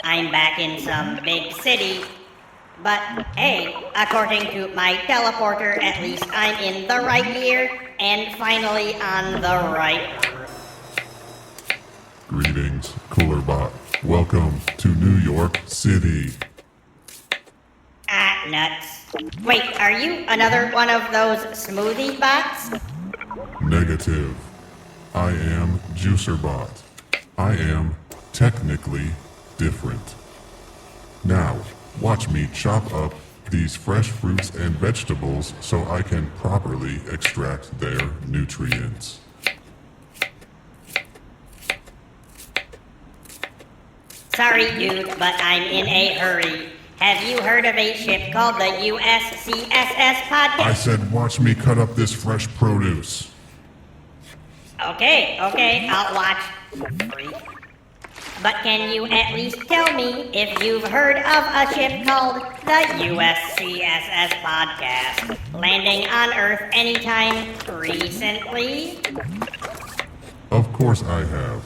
I'm back in some big city. But hey, according to my teleporter, at least I'm in the right year and finally on the right. Greetings, Coolerbot. Welcome to New York City. Ah, nuts. Wait, are you another one of those smoothie bots? Negative. I am Juicerbot. I am technically different. Now, watch me chop up these fresh fruits and vegetables so I can properly extract their nutrients. Sorry, dude, but I'm in a hurry. Have you heard of a ship called the USCSS podcast? I said watch me cut up this fresh produce. Okay, I'll watch. But can you at least tell me if you've heard of a ship called the USCSS podcast landing on Earth anytime recently? Of course I have.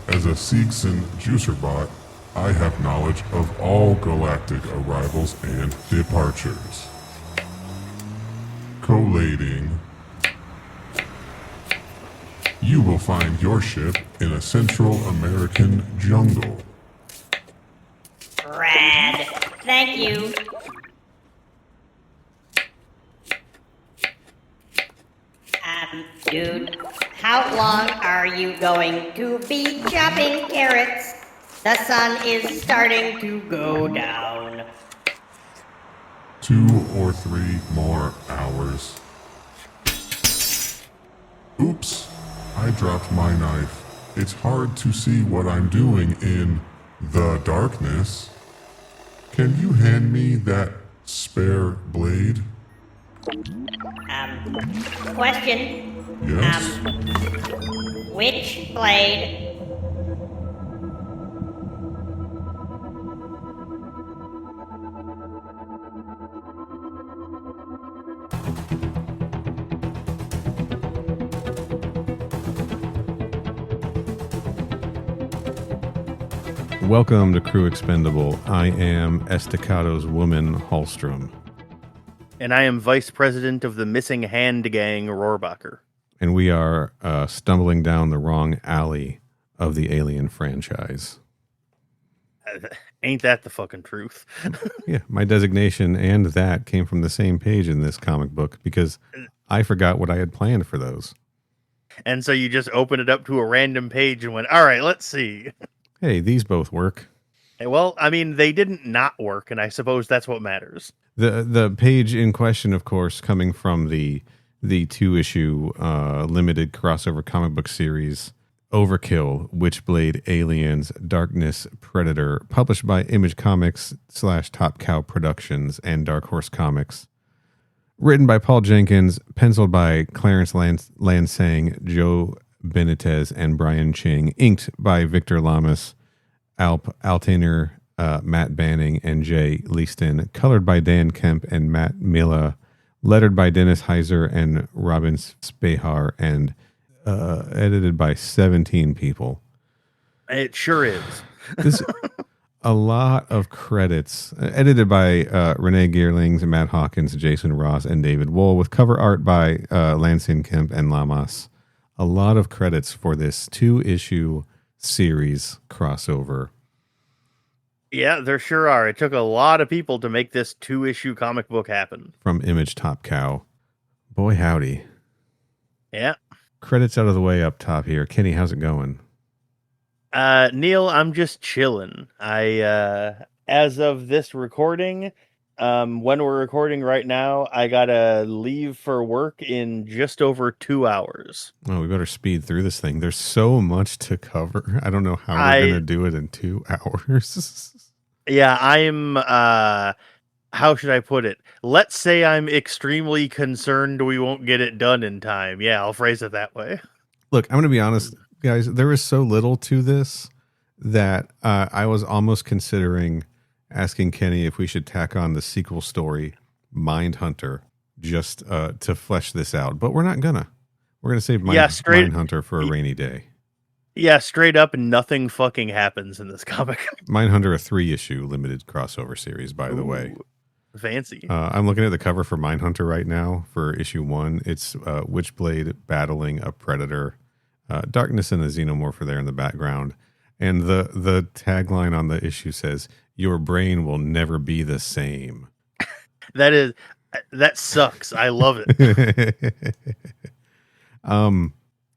As a Seegson Juicerbot, I have knowledge of all galactic arrivals and departures. Collating. You will find your ship in a Central American jungle. Rad. Thank you. Dude, how long are you going to be chopping carrots? The sun is starting to go down. 2 or 3 more hours. Oops, I dropped my knife. It's hard to see what I'm doing in the darkness. Can you hand me that spare blade? Question. Yes? Witchblade. Welcome to Crew Expendable. I am Estacado's woman, Hallstrom. And I am Vice President of the Missing Hand Gang, Rohrbacher. And we are stumbling down the wrong alley of the Alien franchise. Ain't that the fucking truth? Yeah, my designation and that came from the same page in this comic book because I forgot what I had planned for those. And so you just opened it up to a random page and went, all right, let's see. Hey, these both work. Well, I mean, they didn't not work, and I suppose that's what matters. The page in question, of course, coming from the 2-issue limited crossover comic book series, Overkill, Witchblade, Aliens, Darkness, Predator, published by Image Comics / Top Cow Productions and Dark Horse Comics. Written by Paul Jenkins, penciled by Clarence Lansang, Joe Benitez, and Brian Ching, inked by Victor Lamas, Alp Altaner, Matt Banning, and Jay Leaston, colored by Dan Kemp and Matt Milla, lettered by Dennis Heiser and Robin Spahar, and edited by 17 people. It sure is. This a lot of credits. Edited by Renee Geerlings, Matt Hawkins, Jason Ross, and David Wool, with cover art by Lansing Kemp and Lamas. A lot of credits for this 2-issue series crossover. Yeah, there sure are. It took a lot of people to make this 2-issue comic book happen. From Image Top Cow. Boy, howdy. Yeah. Credits out of the way up top here. Kenny, how's it going? Neil, I'm just chilling. As of this recording, when we're recording right now, I gotta leave for work in just over 2 hours. Oh, we better speed through this thing. There's so much to cover. I don't know how we're going to do it in 2 hours. Yeah, I'm, how should I put it? Let's say I'm extremely concerned we won't get it done in time. Yeah, I'll phrase it that way. Look, I'm going to be honest, guys. There is so little to this that I was almost considering asking Kenny if we should tack on the sequel story, Mindhunter, just to flesh this out. But we're not gonna. We're gonna save Mindhunter for a rainy day. Yeah, straight up, nothing fucking happens in this comic. Mindhunter, a 3-issue limited crossover series, by the way. Ooh, fancy. I'm looking at the cover for Mindhunter right now for issue 1. It's Witchblade battling a predator. Darkness and the Xenomorph are there in the background. And the tagline on the issue says, "Your brain will never be the same." That sucks. I love it.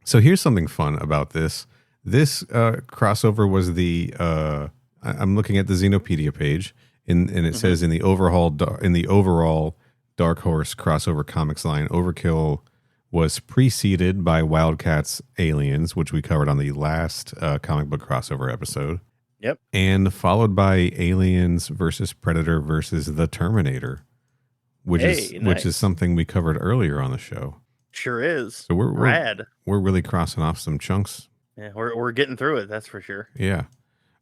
So here's something fun about this. This crossover was I'm looking at the Xenopedia page, and it says in the overall Dark Horse crossover comics line, Overkill was preceded by Wildcats Aliens, which we covered on the last comic book crossover episode. Yep. And followed by Aliens versus Predator versus the Terminator, which is something we covered earlier on the show. Sure is. So we're rad. We're really crossing off some chunks. Yeah, we're getting through it. That's for sure. Yeah.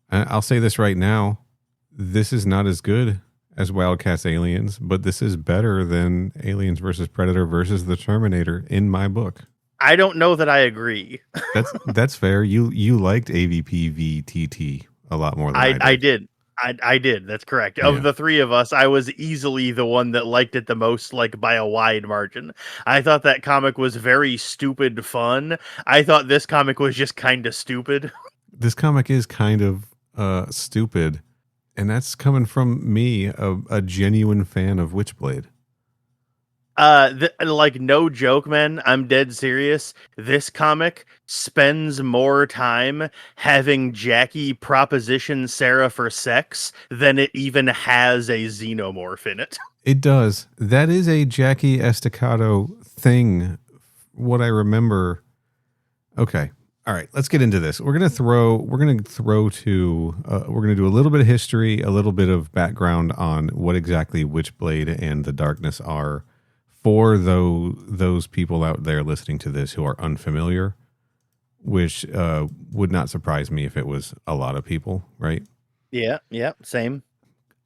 I'll say this right now. This is not as good as Wildcats Aliens, but this is better than Aliens versus Predator versus the Terminator in my book. I don't know that I agree. That's fair. You liked AVP VTT a lot more than I did. I did. That's correct. Of the three of us, I was easily the one that liked it the most, like by a wide margin. I thought that comic was very stupid fun. I thought this comic was just kind of stupid. This comic is kind of stupid, and that's coming from me, a genuine fan of Witchblade. Like, no joke, man. I'm dead serious. This comic spends more time having Jackie proposition Sarah for sex than it even has a xenomorph in it. It does. That is a Jackie Estacado thing. What I remember. Okay. All right. Let's get into this. We're gonna do a little bit of history, a little bit of background on what exactly Witchblade and the Darkness are. For those people out there listening to this who are unfamiliar, which would not surprise me if it was a lot of people, right? Yeah, same.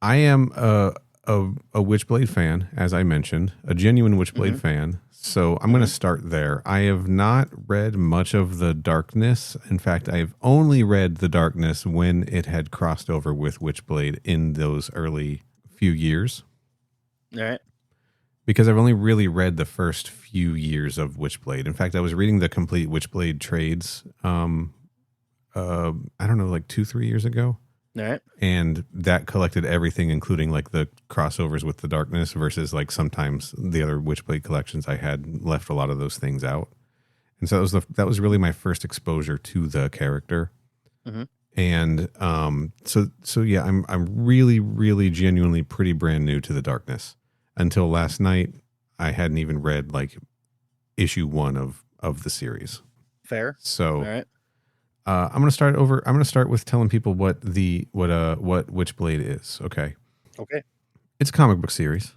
I am a Witchblade fan, as I mentioned, a genuine Witchblade fan. So I'm going to start there. I have not read much of the Darkness. In fact, I've only read the Darkness when it had crossed over with Witchblade in those early few years. All right. Because I've only really read the first few years of Witchblade. In fact, I was reading the complete Witchblade trades, I don't know, like 2-3 years ago. All right. And that collected everything, including like the crossovers with the Darkness versus like sometimes the other Witchblade collections I had left a lot of those things out. And so that was really my first exposure to the character. Mm-hmm. And so yeah, I'm really, really genuinely pretty brand new to the Darkness. Until last night, I hadn't even read like issue 1 of the series. Fair. So, all right. I'm going to start with telling people what Witchblade is. Okay. Okay. It's a comic book series.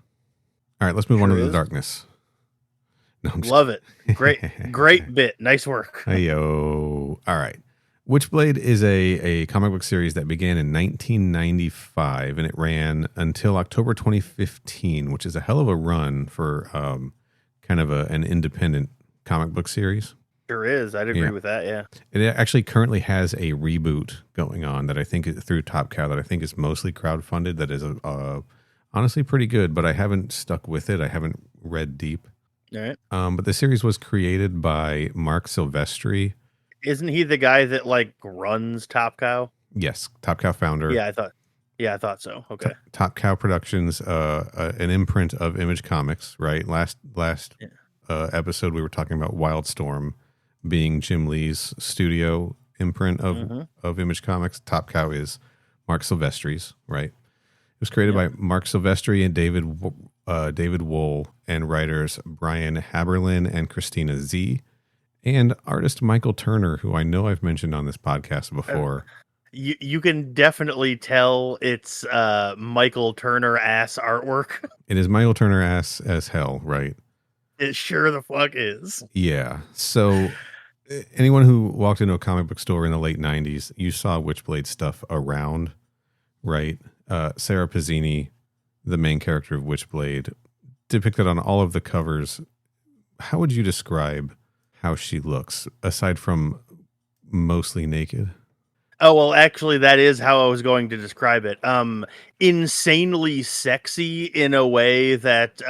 All right, let's move on to the Darkness. No, love it. Great bit. Nice work. Hey-yo. All right. Witchblade is a comic book series that began in 1995, and it ran until October 2015, which is a hell of a run for kind of an independent comic book series. Sure is. I'd agree with that, yeah. It actually currently has a reboot going on that I think is through Top Cow that I think is mostly crowdfunded. That is honestly pretty good, but I haven't stuck with it. I haven't read deep. All right. But the series was created by Mark Silvestri. Isn't he the guy that like runs Top Cow? Yes, Top Cow founder. Yeah, I thought so. Okay. Top Cow Productions, an imprint of Image Comics, right? Last episode we were talking about Wildstorm being Jim Lee's studio imprint of Image Comics. Top Cow is Mark Silvestri's, right? It was created by Mark Silvestri and David Wohl and writers Brian Haberlin and Christina Z. And artist Michael Turner, who I know I've mentioned on this podcast before. You can definitely tell it's Michael Turner ass artwork. It is Michael Turner ass as hell, right? It sure the fuck is. Yeah. So anyone who walked into a comic book store in the late 90s, you saw Witchblade stuff around, right? Sarah Pizzini, the main character of Witchblade, depicted on all of the covers. How would you describe how she looks, aside from mostly naked. Oh, well, actually, that is how I was going to describe it. Insanely sexy in a way that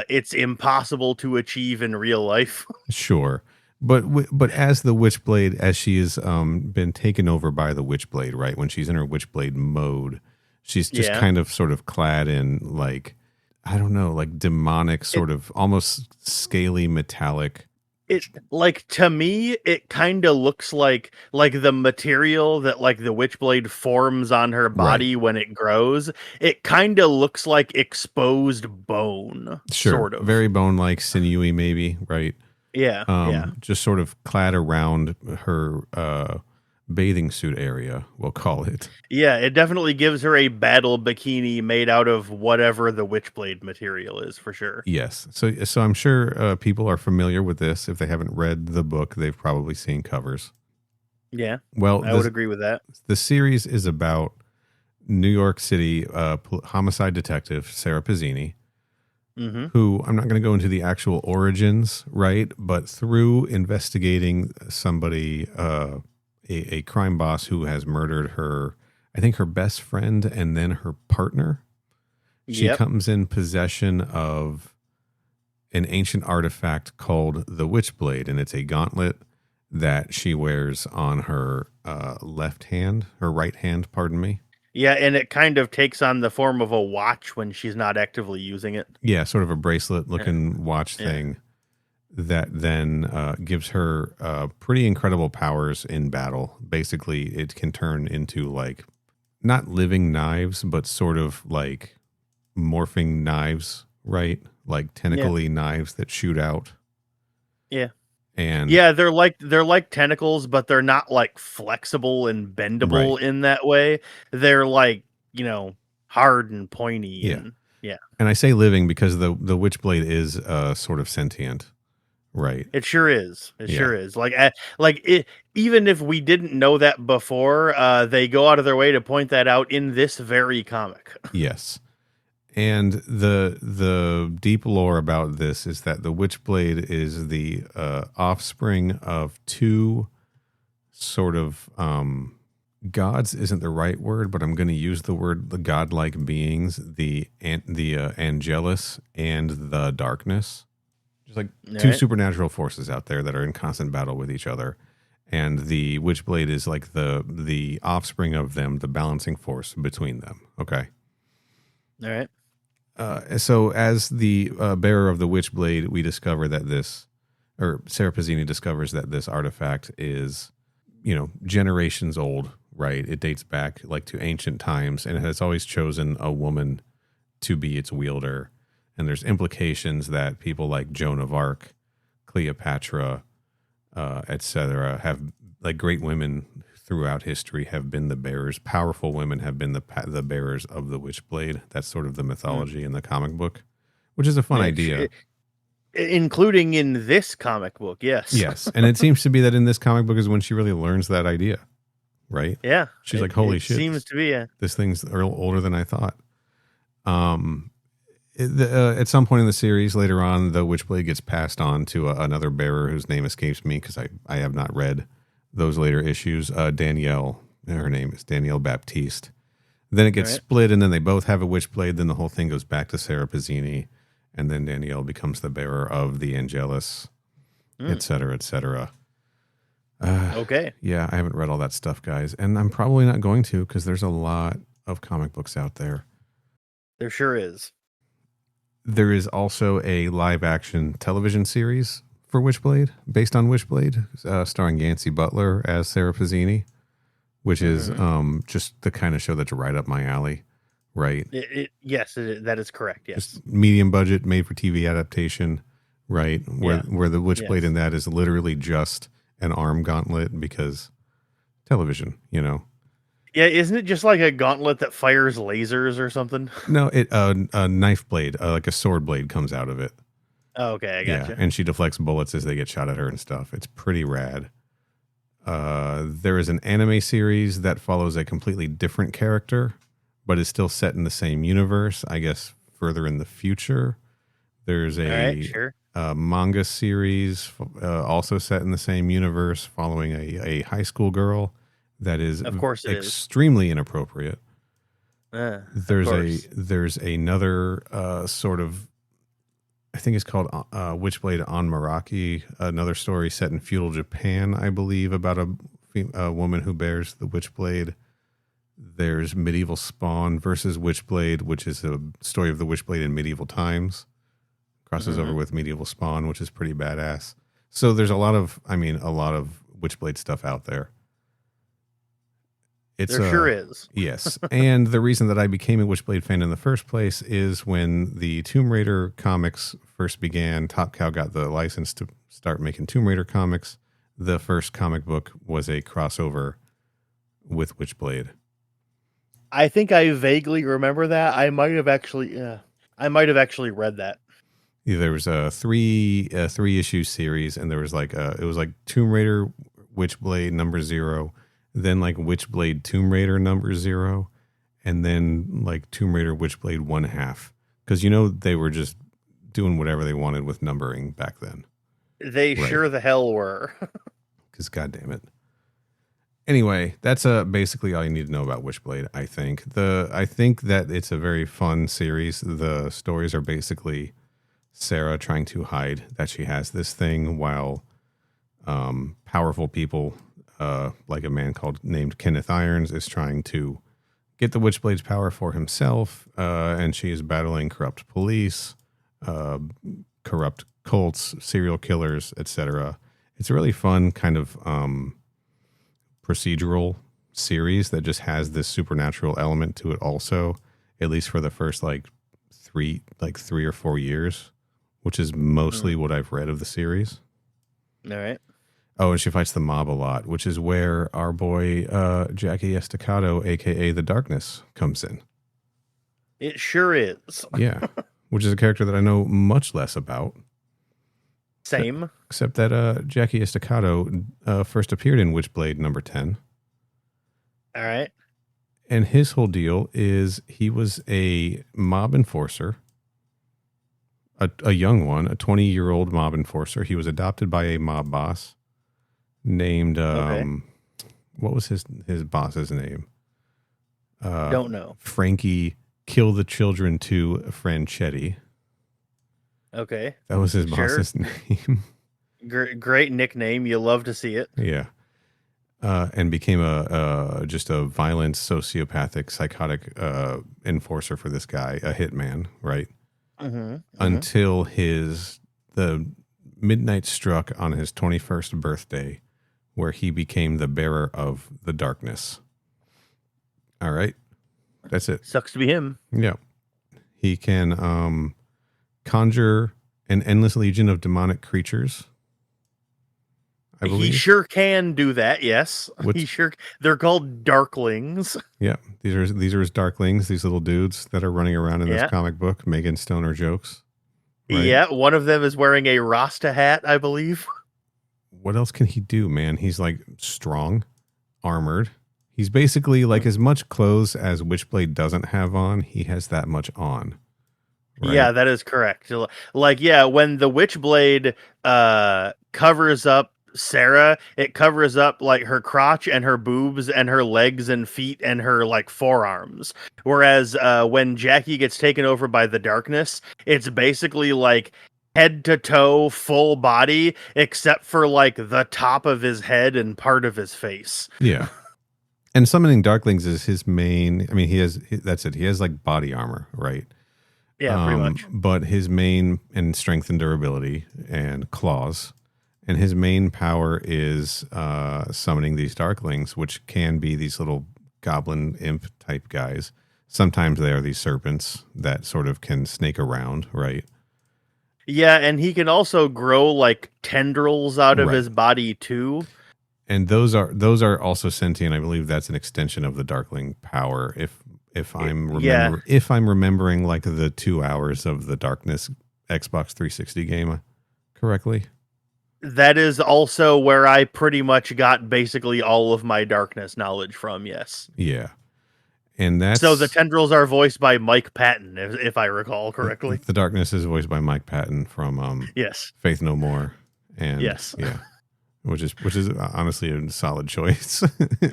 it's impossible to achieve in real life. Sure. But as the Witchblade, as she has been taken over by the Witchblade, right? When she's in her Witchblade mode, she's just Yeah. kind of sort of clad in like, I don't know, like demonic sort of almost scaly metallic. It like to me, it kind of looks like the material that like the Witchblade forms on her body when it grows. It kind of looks like exposed bone, Sure. sort of. Very bone-like, sinewy maybe, right? Yeah. Just sort of clad around her bathing suit area, we'll call it. Yeah, it definitely gives her a battle bikini made out of whatever the Witchblade material is, for sure. Yes. So I'm sure people are familiar with this. If they haven't read the book, they've probably seen covers. Yeah, Well, I would agree with that. The series is about New York City homicide detective Sarah Pizzini, who I'm not going to go into the actual origins, right? But through investigating somebody, a crime boss who has murdered her, I think her best friend and then her partner, she comes in possession of an ancient artifact called the Witchblade, and it's a gauntlet that she wears on her left hand, her right hand, pardon me. Yeah, and it kind of takes on the form of a watch when she's not actively using it. Yeah, sort of a bracelet-looking watch thing that then gives her pretty incredible powers in battle. Basically, it can turn into like not living knives, but sort of like morphing knives, right? Like tentacly knives that shoot out. Yeah. And yeah, they're like tentacles, but they're not like flexible and bendable in that way. They're like, hard and pointy. Yeah. And And I say living because the Witchblade is sort of sentient, right? it sure is. It sure is. Even if we didn't know that before, they go out of their way to point that out in this very comic. Yes. And the deep lore about this is that the Witchblade is the offspring of two sort of gods isn't the right word, but I'm going to use the word the godlike beings, the Angelus and the Darkness. Just like two supernatural forces out there that are in constant battle with each other. And the Witchblade is like the offspring of them, the balancing force between them. Okay. All right. So as the bearer of the Witchblade, we discover that Sarah Pizzini discovers that this artifact is, generations old, right? It dates back like to ancient times, and it has always chosen a woman to be its wielder. And there's implications that people like Joan of Arc, Cleopatra, etc., have like great women throughout history have been the bearers. Powerful women have been the bearers of the Witchblade. That's sort of the mythology in the comic book, which is a fun idea. Including in this comic book, yes. Yes, and it seems to be that in this comic book is when she really learns that idea, right? Yeah. She's like, holy shit. Seems to be, this thing's older than I thought. At some point in the series, later on, the Witchblade gets passed on to another bearer whose name escapes me because I have not read those later issues. Danielle, her name is Danielle Baptiste. Then it gets split, and then they both have a Witchblade. Then the whole thing goes back to Sarah Pizzini, and then Danielle becomes the bearer of the Angelus, et cetera, et cetera. Okay. Yeah, I haven't read all that stuff, guys, and I'm probably not going to because there's a lot of comic books out there. There sure is. There is also a live-action television series for Witchblade, based on Witchblade, starring Yancy Butler as Sarah Pizzini, which is just the kind of show that's right up my alley, right? Yes, that is correct, yes. Just medium budget, made-for-TV adaptation, right? Where the Witchblade in that is literally just an arm gauntlet because television, Yeah, isn't it just like a gauntlet that fires lasers or something? No, a knife blade, like a sword blade comes out of it. Oh, okay, I gotcha. Yeah, and she deflects bullets as they get shot at her and stuff. It's pretty rad. There is an anime series that follows a completely different character, but is still set in the same universe, I guess further in the future. There's a manga series, also set in the same universe, following a high school girl that is Of course it is. extremely inappropriate. Of There's course. there's another sort of, I think it's called Witchblade on Meraki, another story set in feudal Japan, I believe, about a woman who bears the Witchblade. There's Medieval Spawn versus Witchblade, which is a story of the Witchblade in medieval times. Crosses over with Medieval Spawn, which is pretty badass. So there's a lot of Witchblade stuff out there. There sure is. Yes. And the reason that I became a Witchblade fan in the first place is when the Tomb Raider comics first began, Top Cow got the license to start making Tomb Raider comics. The first comic book was a crossover with Witchblade. I think I vaguely remember that. I might have actually read that. Yeah, there was a three issue series, and there was it was like Tomb Raider Witchblade number 0, then like Witchblade Tomb Raider number 0, and then like Tomb Raider Witchblade 1/2. Because they were just doing whatever they wanted with numbering back then. They sure the hell were. Because goddamn it. Anyway, that's basically all you need to know about Witchblade. I think that it's a very fun series. The stories are basically Sarah trying to hide that she has this thing, while powerful people, like a man named Kenneth Irons, is trying to get the Witchblade's power for himself, and she is battling corrupt police, corrupt cults, serial killers, etc. It's a really fun kind of procedural series that just has this supernatural element to it also, at least for the first three or 4 years, which is mostly what I've read of the series. All right. Oh, and she fights the mob a lot, which is where our boy Jackie Estacado, aka the Darkness, comes in. It sure is. Yeah, which is a character that I know much less about. Same. Except that Jackie Estacado first appeared in Witchblade number 10. All right. And his whole deal is he was a mob enforcer, a young one, a 20-year-old mob enforcer. He was adopted by a mob boss named, what was his boss's name? Don't know. Frankie Kill the Children to Franchetti. Okay. That was his boss's name. Great nickname. You love to see it. Yeah. And became just a violent, sociopathic, psychotic enforcer for this guy, a hitman, right? Until the midnight struck on his 21st birthday, where he became the bearer of the darkness. All right. That's it. Sucks to be him. Yeah. He can conjure an endless legion of demonic creatures, I believe. He sure can do that, yes. They're called darklings. Yeah. These are his darklings, these little dudes that are running around in this comic book making stoner jokes. Right? Yeah, one of them is wearing a Rasta hat, I believe. What else can he do, man? He's strong, armored. He's basically as much clothes as Witchblade doesn't have on, he has that much on. Right? Yeah, that is correct. When the Witchblade covers up Sarah, it covers up her crotch and her boobs and her legs and feet and her forearms. Whereas when Jackie gets taken over by the darkness, it's basically head to toe, full body, except for the top of his head and part of his face. Yeah. And summoning darklings is his main. I mean, that's it. He has body armor, right? Yeah, pretty much. But his main and strength and durability and claws. And his main power is summoning these darklings, which can be these little goblin imp type guys. Sometimes they are these serpents that sort of can snake around, right? Yeah, and he can also grow tendrils out of his body too. And those are also sentient. I believe that's an extension of the darkling power. If I'm remembering the 2 hours of the Darkness Xbox 360 game correctly. That is also where I pretty much got basically all of my darkness knowledge from, yes. Yeah. And that's So the tendrils are voiced by Mike Patton, if I recall correctly. The Darkness is voiced by Mike Patton from Yes. Faith No More, and Yes. yeah, which is honestly a solid choice.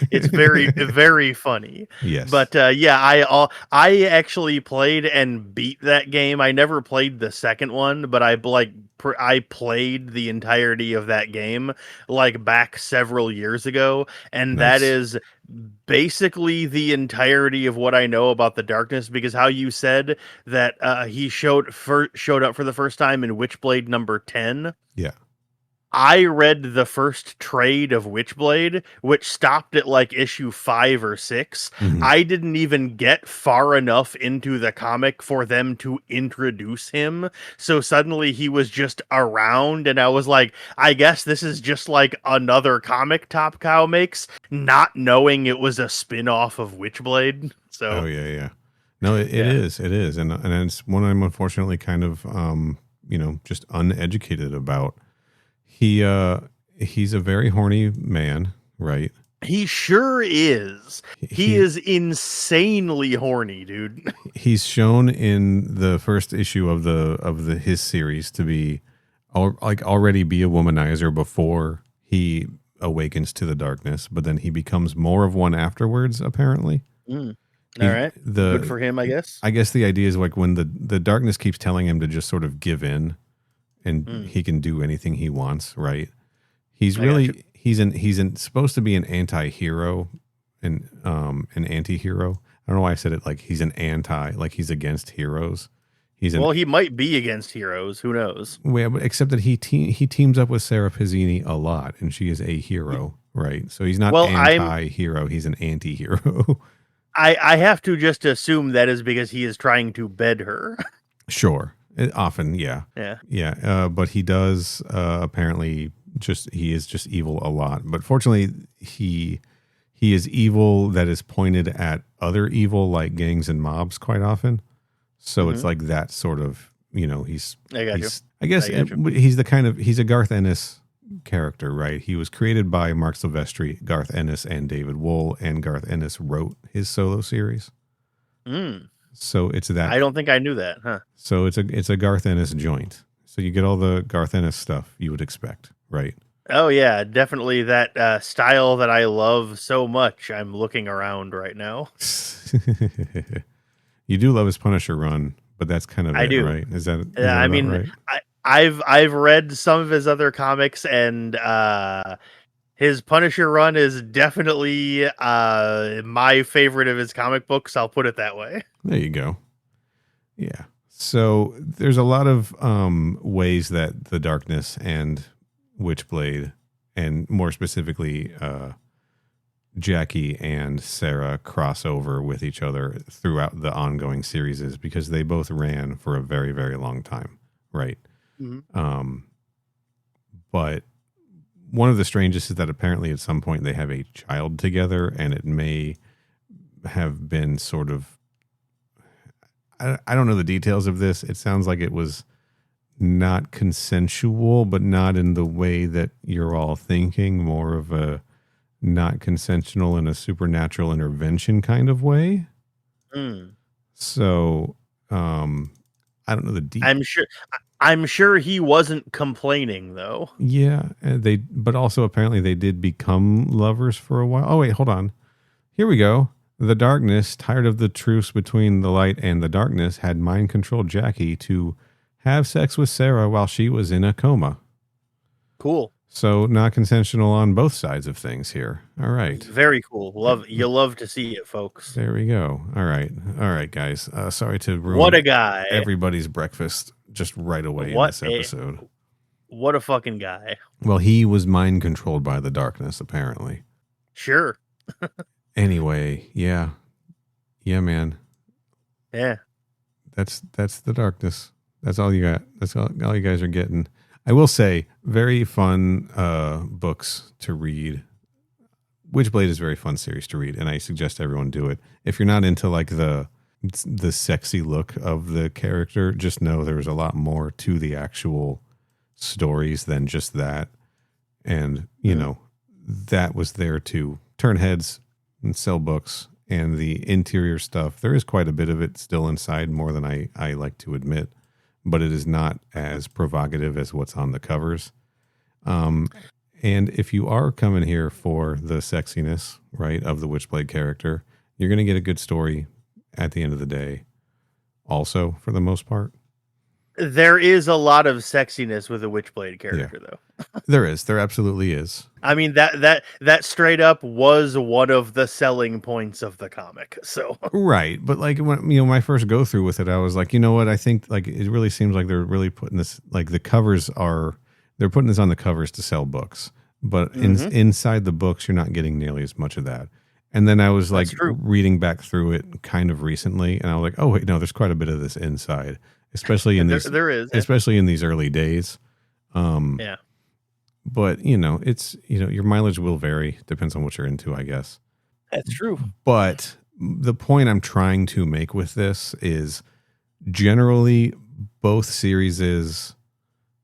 It's very, very funny. Yes, But I actually played and beat that game. I never played the second one, but I played the entirety of that game like back several years ago, and Nice. that is basically the entirety of what I know about the Darkness. Because how you said that he showed up for the first time in Witchblade number 10. Yeah. I read the first trade of Witchblade, which stopped at like issue 5 or 6. Mhm. I didn't even get far enough into the comic for them to introduce him. So suddenly he was just around, and I was like, I guess this is just like another comic Top Cow makes, not knowing it was a spin-off of Witchblade. So Oh yeah. No, it Yeah. is, and it's one I'm unfortunately kind of just uneducated about. He's a very horny man, right? he sure is. He is insanely horny, dude. He's shown in the first issue of his series to be already be a womanizer before he awakens to the darkness, but then he becomes more of one afterwards, apparently. All right. Good for him, I guess. I guess the idea is like when the darkness keeps telling him to just sort of give in and he can do anything he wants, right? He's supposed to be an anti-hero and an anti-hero. I don't know why I said it like he's an anti, like he's against heroes. Well, he might be against heroes. Who knows? Yeah, but except that he teams up with Sarah Pizzini a lot, and she is a hero, right? So he's not anti-hero; he's an anti-hero. I have to just assume that is because he is trying to bed her. Sure, often, yeah. But he does apparently he is just evil a lot. But fortunately, he is evil that is pointed at other evil like gangs and mobs quite often. So it's like that sort of, he's. I got you. I guess he's he's a Garth Ennis character, right? He was created by Mark Silvestri, Garth Ennis, and David Wool, and Garth Ennis wrote his solo series. So it's that. I don't think I knew that, huh? So it's a Garth Ennis joint. So you get all the Garth Ennis stuff you would expect, right? Oh yeah, definitely that style that I love so much. I'm looking around right now. You do love his Punisher run, but that's kind of I do. right? Is that I mean, right? I've read some of his other comics, and his Punisher run is definitely my favorite of his comic books. I'll put it that way. There you go. Yeah. So there's a lot of ways that the Darkness and Witchblade, and more specifically Jackie and Sarah, cross over with each other throughout the ongoing series, is because they both ran for a very, very long time, right? But one of the strangest is that apparently at some point they have a child together, and it may have been sort of, I don't know the details of this. It sounds like it was not consensual, but not in the way that you're all thinking, more of a not consensual in a supernatural intervention kind of way. So, I don't know the details. I'm sure he wasn't complaining though. Yeah, but also apparently they did become lovers for a while. Oh wait, hold on. Here we go. The Darkness, tired of the truce between the light and the darkness, had mind-controlled Jackie to have sex with Sarah while she was in a coma. Cool. So not consensual on both sides of things here. All right. Very cool. You'll love to see it, folks. There we go. All right, guys. Sorry to ruin What a guy. everybody's breakfast just right away in this episode. What a fucking guy. Well, he was mind-controlled by the darkness, apparently. Sure. Anyway, yeah, man. Yeah. That's the Darkness. That's all you got. That's all you guys are getting. I will say, very fun books to read. Witchblade is a very fun series to read, and I suggest everyone do it. If you're not into like the sexy look of the character, just know there's a lot more to the actual stories than just that. And, that was there to turn heads and sell books and the interior stuff, there is quite a bit of it still inside, more than I like to admit, but it is not as provocative as what's on the covers. And if you are coming here for the sexiness, right, of the Witchblade character, you're going to get a good story at the end of the day also, for the most part. There is a lot of sexiness with a Witchblade character, though. There is. There absolutely is. I mean, that straight up was one of the selling points of the comic. So Right. But like when my first go through with it, I was like, you know what? I think like it really seems like they're really putting this, like the covers are, they're putting this on the covers to sell books. But inside the books, you're not getting nearly as much of that. And then I was like reading back through it kind of recently, and I was like, oh wait, no, there's quite a bit of this inside, especially in there is, especially in these early days. Yeah. But it's your mileage will vary, depends on what you're into, I guess. That's true. But the point I'm trying to make with this is generally both series is,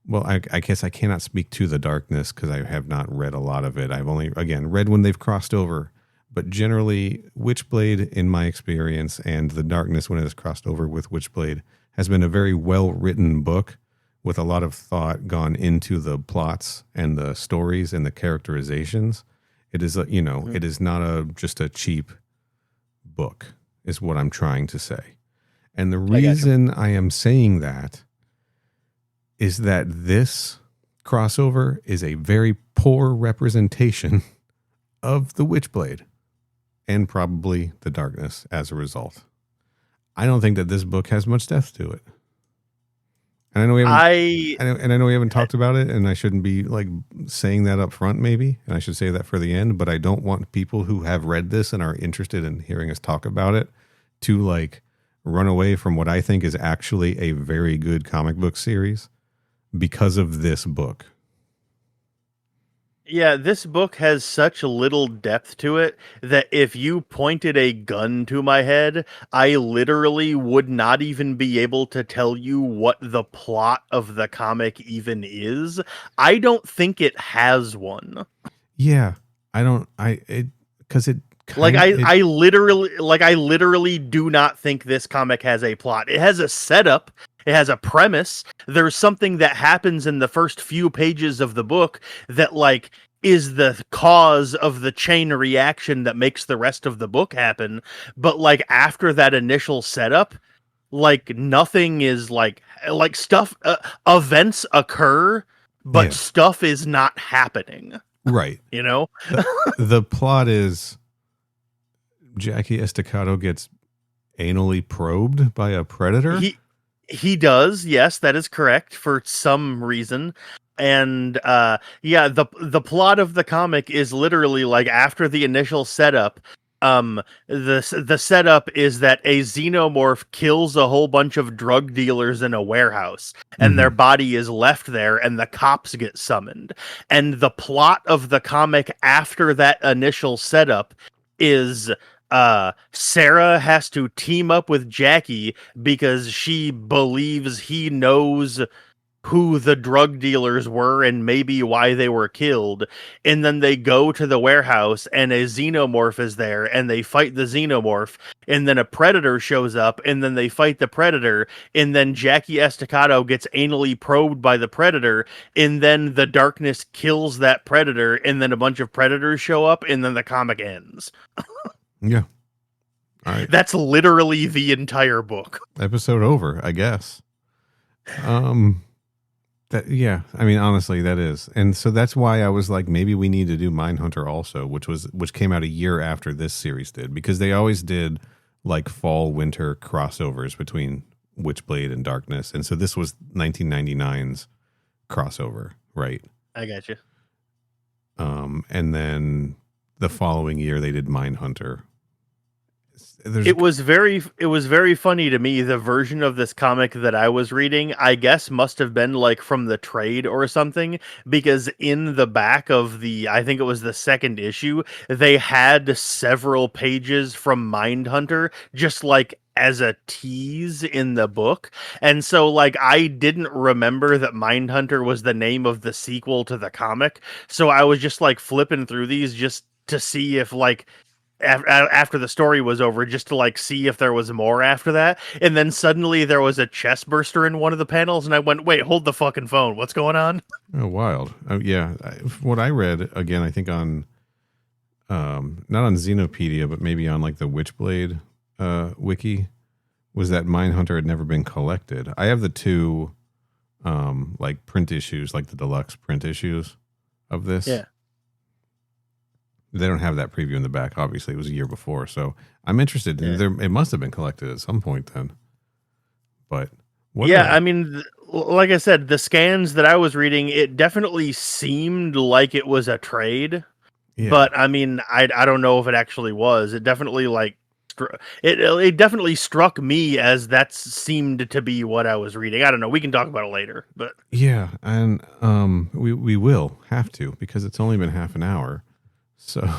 well, I guess I cannot speak to the Darkness because I have not read a lot of it. I've only, again, read when they've crossed over. But generally, Witchblade, in my experience, and the Darkness when it has crossed over with Witchblade, has been a very well-written book with a lot of thought gone into the plots and the stories and the characterizations. It is, it is not just a cheap book, is what I'm trying to say. And the reason I am saying that is that this crossover is a very poor representation of the Witchblade and probably the Darkness as a result. I don't think that this book has much depth to it. And I know we haven't talked about it, and I shouldn't be like saying that up front maybe, and I should say that for the end, but I don't want people who have read this and are interested in hearing us talk about it to like run away from what I think is actually a very good comic book series because of this book. Yeah, this book has such little depth to it that if you pointed a gun to my head, I literally would not even be able to tell you what the plot of the comic even is. I don't think it has one. Yeah, I literally do not think this comic has a plot. It has a setup. It has a premise. There's something that happens in the first few pages of the book that like is the cause of the chain reaction that makes the rest of the book happen. But like after that initial setup, like nothing is like stuff, events occur, but stuff is not happening. Right. The plot is Jackie Estacado gets anally probed by a predator. He does, yes, that is correct for some reason. And the plot of the comic is literally like after the initial setup, the setup is that a xenomorph kills a whole bunch of drug dealers in a warehouse, and their body is left there, and the cops get summoned. And the plot of the comic after that initial setup is Sarah has to team up with Jackie because she believes he knows who the drug dealers were and maybe why they were killed. And then they go to the warehouse and a xenomorph is there and they fight the xenomorph. And then a predator shows up and then they fight the predator. And then Jackie Estacado gets anally probed by the predator. And then the Darkness kills that predator. And then a bunch of predators show up and then the comic ends. Yeah. All right. That's literally the entire book. Episode over, I guess. Honestly, that is. And so that's why I was like, maybe we need to do Mindhunter also, which came out a year after this series did, because they always did like fall winter crossovers between Witchblade and Darkness. And so this was 1999's crossover, right? I got you. And then the following year they did Mindhunter. It was very funny to me. The version of this comic that I was reading, I guess, must have been like from the trade or something, because in the back of I think it was the second issue, they had several pages from Mindhunter, just like as a tease in the book. And so like I didn't remember that Mindhunter was the name of the sequel to the comic. So I was just like flipping through these just to see if like after the story was over, just to like see if there was more after that. And then suddenly there was a chest burster in one of the panels, and I went, "Wait, hold the fucking phone! What's going on?" Oh, wild. Yeah, what I read again, I think on not on Xenopedia, but maybe on like the Witchblade wiki, was that Mindhunter had never been collected. I have the two like print issues, like the deluxe print issues of this. Yeah. They don't have that preview in the back. Obviously, it was a year before, so I'm interested. Yeah. It must have been collected at some point then. But I mean, like I said, the scans that I was reading, it definitely seemed like it was a trade. yeah. But I mean, I don't know if it actually was. It definitely like it definitely struck me as that seemed to be what I was reading. I don't know. We can talk about it later, but Yeah, and we will have to because it's only been half an hour. So,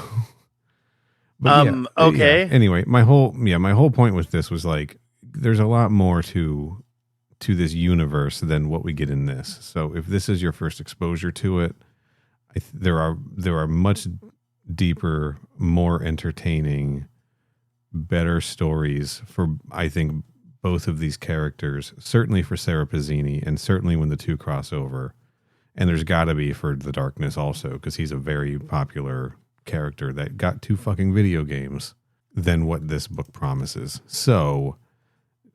but okay. Yeah. Anyway, my whole point with this was like, there's a lot more to this universe than what we get in this. So, if this is your first exposure to it, there are much deeper, more entertaining, better stories for, I think, both of these characters. Certainly for Sarah Pazzini, and certainly when the two cross over. And there's got to be for the Darkness also, because he's a very popular character that got 2 fucking video games than what this book promises. So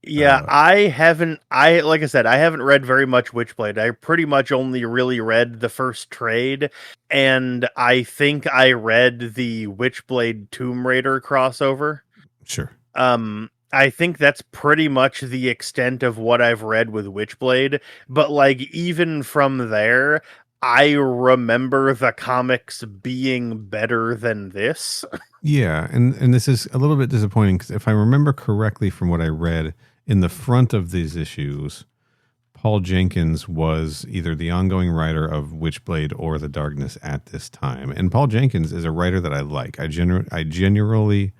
yeah, like I said, I haven't read very much Witchblade. I pretty much only really read the first trade, and I think I read the Witchblade Tomb Raider crossover. Sure. I think that's pretty much the extent of what I've read with Witchblade, but like even from there, I remember the comics being better than this. Yeah, and this is a little bit disappointing because if I remember correctly from what I read in the front of these issues, Paul Jenkins was either the ongoing writer of Witchblade or The Darkness at this time. And Paul Jenkins is a writer that I like. I generally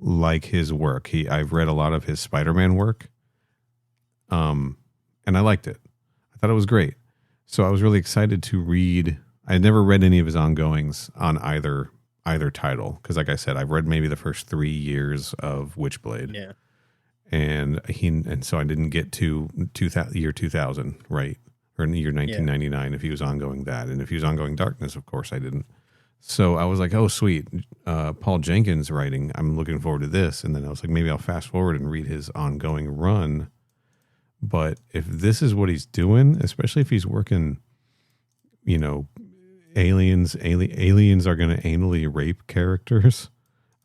like his work. I've read a lot of his Spider-Man work. And I liked it. I thought it was great. So I was really excited to read. I had never read any of his ongoings on either title because, like I said, I've read maybe the first 3 years of Witchblade. Yeah, and so I didn't get to year 2000, right, or in the year 1999 if he was ongoing that, and if he was ongoing Darkness, of course I didn't. So I was like, oh sweet, Paul Jenkins writing. I'm looking forward to this, and then I was like, maybe I'll fast forward and read his ongoing run. But if this is what he's doing, especially if he's working, aliens are going to anally rape characters.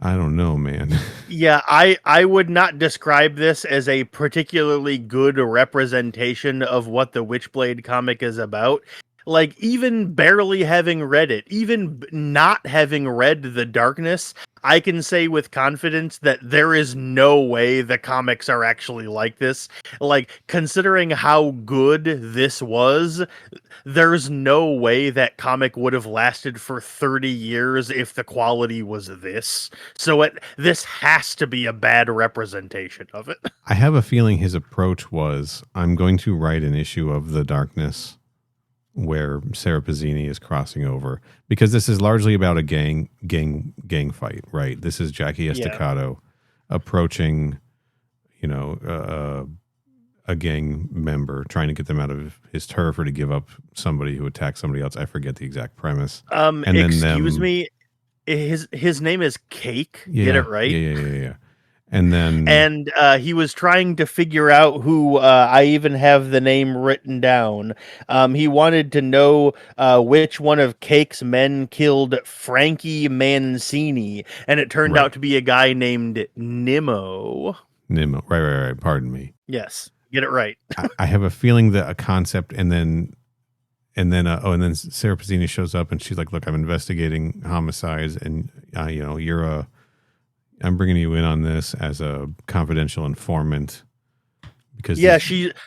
I don't know, man. Yeah, I would not describe this as a particularly good representation of what the Witchblade comic is about. Like, even barely having read it, even not having read The Darkness, I can say with confidence that there is no way the comics are actually like this. Like, considering how good this was, there's no way that comic would have lasted for 30 years if the quality was this. So this has to be a bad representation of it. I have a feeling his approach was, I'm going to write an issue of The Darkness where Sarah Pazzini is crossing over, because this is largely about a gang fight, right? This is Jackie Estacado approaching, a gang member, trying to get them out of his turf or to give up somebody who attacked somebody else. I forget the exact premise. And excuse me, his name is Cake. Yeah, get it right? Yeah. And he was trying to figure out who, I even have the name written down. He wanted to know which one of Cake's men killed Frankie Mancini, and it turned out to be a guy named Nimmo. Right. Pardon me. Yes, get it right. I have a feeling that a concept, and then Sarah Pazzini shows up and she's like, "Look, I'm investigating homicides, and I'm bringing you in on this as a confidential informant." Because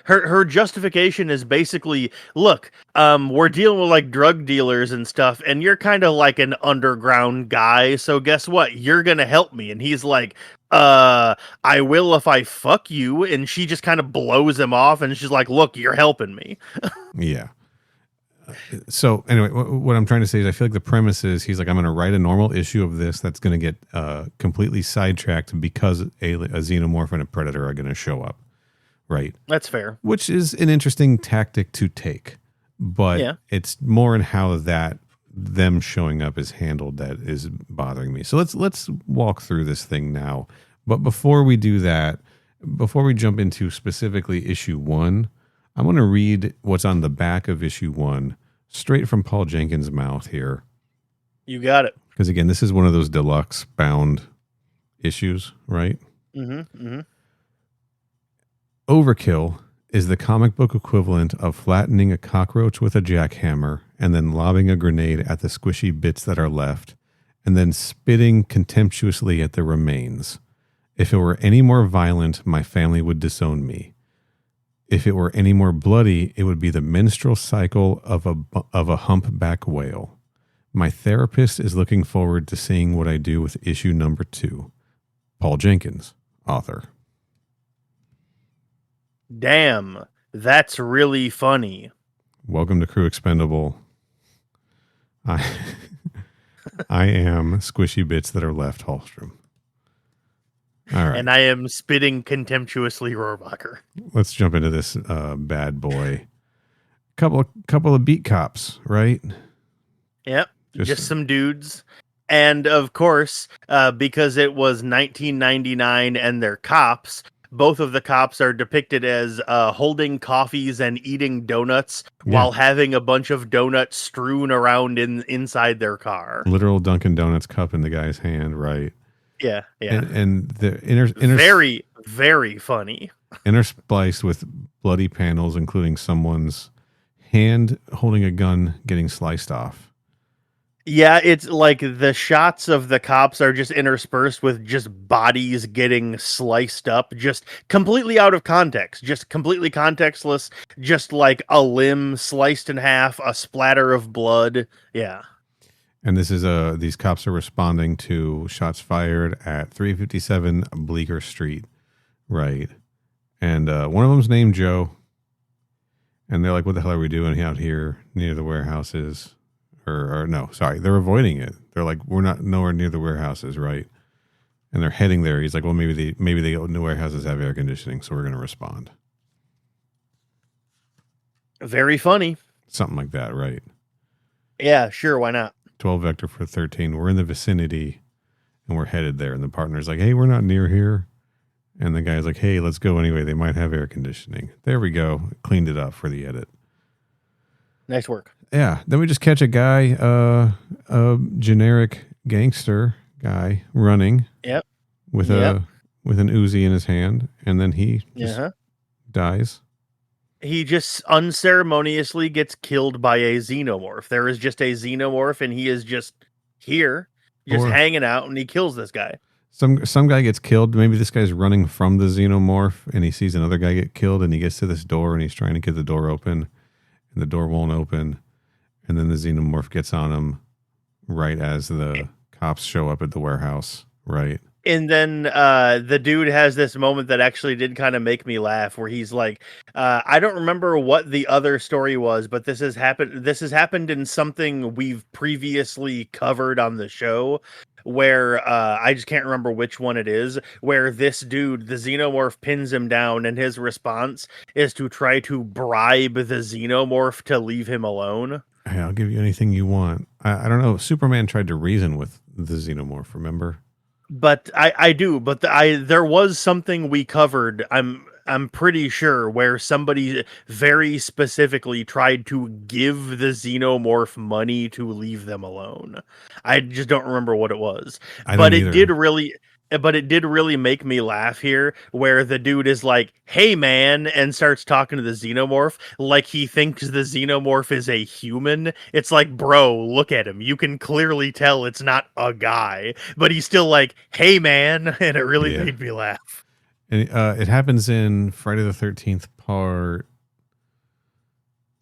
her justification is basically, look, we're dealing with like drug dealers and stuff, and you're kind of like an underground guy, so guess what? You're gonna help me. And he's like, I will if I fuck you. And she just kind of blows him off, and she's like, look, you're helping me. Yeah. So anyway, what I'm trying to say is I feel like the premise is he's like, I'm going to write a normal issue of this that's going to get completely sidetracked because a xenomorph and a predator are going to show up. Right. That's fair. Which is an interesting tactic to take. But it's more in how them showing up is handled that is bothering me. So let's walk through this thing now. But before we do that, before we jump into specifically issue 1, I want to read what's on the back of issue 1 straight from Paul Jenkins' mouth here. You got it. Because again, this is one of those deluxe bound issues, right? Overkill is the comic book equivalent of flattening a cockroach with a jackhammer and then lobbing a grenade at the squishy bits that are left and then spitting contemptuously at the remains. If it were any more violent, my family would disown me. If it were any more bloody, it would be the menstrual cycle of a humpback whale. My therapist is looking forward to seeing what I do with issue number 2. Paul Jenkins, author. Damn, that's really funny. Welcome to Crew Expendable. I am squishy bits that are left, Hallstrom. All right. And I am spitting contemptuously Rohrbacher. Let's jump into this bad boy. Couple of beat cops, right? Yep. Just some dudes. And of course, because it was 1999 and they're cops, both of the cops are depicted as holding coffees and eating donuts while having a bunch of donuts strewn around inside their car. Literal Dunkin' Donuts cup in the guy's hand, right? Yeah. And the very, very funny. Interspliced with bloody panels, including someone's hand holding a gun getting sliced off. Yeah, it's like the shots of the cops are just interspersed with just bodies getting sliced up, just completely out of context, just completely contextless, just like a limb sliced in half, a splatter of blood. Yeah. And this is these cops are responding to shots fired at 357 Bleecker Street, right? And one of them's named Joe, and they're like, "What the hell are we doing out here near the warehouses?" Or no, sorry, they're avoiding it. They're like, "We're not nowhere near the warehouses, right?" And they're heading there. He's like, "Well, maybe the warehouses have air conditioning, so we're going to respond." Very funny. Something like that, right? Yeah, sure. Why not? 12 vector for 13. We're in the vicinity and we're headed there. And the partner's like, "Hey, we're not near here." And the guy's like, "Hey, let's go anyway. They might have air conditioning." There we go. Cleaned it up for the edit. Nice work. Yeah. Then we just catch a guy, a generic gangster guy running. Yep. With an Uzi in his hand. And then he just dies. He just unceremoniously gets killed by a xenomorph. There is just a xenomorph, and he is just here, just hanging out, and he kills this guy. Some guy gets killed. Maybe this guy's running from the xenomorph, and he sees another guy get killed, and he gets to this door, and he's trying to get the door open, and the door won't open, and then the xenomorph gets on him right as the cops show up at the warehouse, right? And then the dude has this moment that actually did kind of make me laugh, where he's like, I don't remember what the other story was, but this has happened in something we've previously covered on the show, where I just can't remember which one it is, where this dude, the xenomorph, pins him down, and his response is to try to bribe the xenomorph to leave him alone. Hey, I'll give you anything you want. I don't know. Superman tried to reason with the xenomorph, remember? But I do. But there was something we covered. I'm pretty sure where somebody very specifically tried to give the xenomorph money to leave them alone. I just don't remember what it was. But it did really make me laugh here, where the dude is like, "Hey man," and starts talking to the xenomorph like he thinks the xenomorph is a human. It's like, bro, look at him. You can clearly tell it's not a guy, but he's still like, "Hey man," and it really made me laugh. And it happens in Friday the 13th part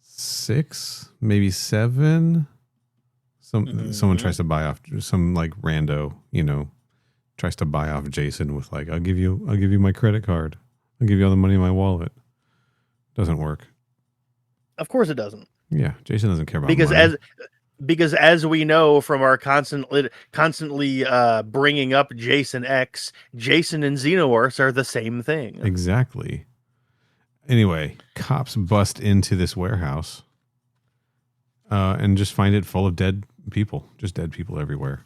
6, maybe 7. Someone tries to buy off some like rando, tries to buy off Jason with like, I'll give you my credit card. I'll give you all the money in my wallet. Doesn't work. Of course it doesn't. Yeah, Jason doesn't care about because money. as we know from our constantly bringing up Jason X, Jason and Xehanort are the same thing. Exactly. Anyway, cops bust into this warehouse and just find it full of dead people. Just dead people everywhere.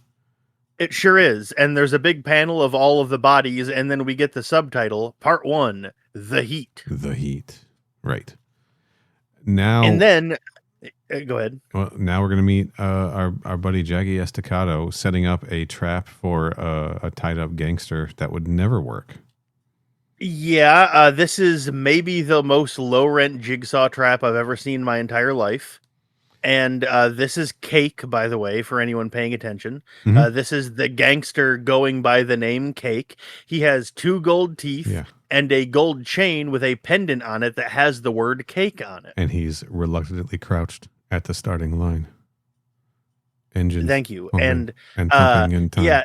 It sure is. And there's a big panel of all of the bodies, and then we get the subtitle, Part 1, The Heat. The Heat. Right. Now... And then... Go ahead. Well, now we're going to meet our buddy Jackie Estacado setting up a trap for a tied-up gangster that would never work. Yeah, this is maybe the most low-rent jigsaw trap I've ever seen in my entire life. And this is Cake, by the way, for anyone paying attention. Mhm. This is the gangster going by the name Cake. He has 2 gold teeth and a gold chain with a pendant on it that has the word cake on it. And he's reluctantly crouched at the starting line. Engines. Thank you. And pumping in time. Yeah,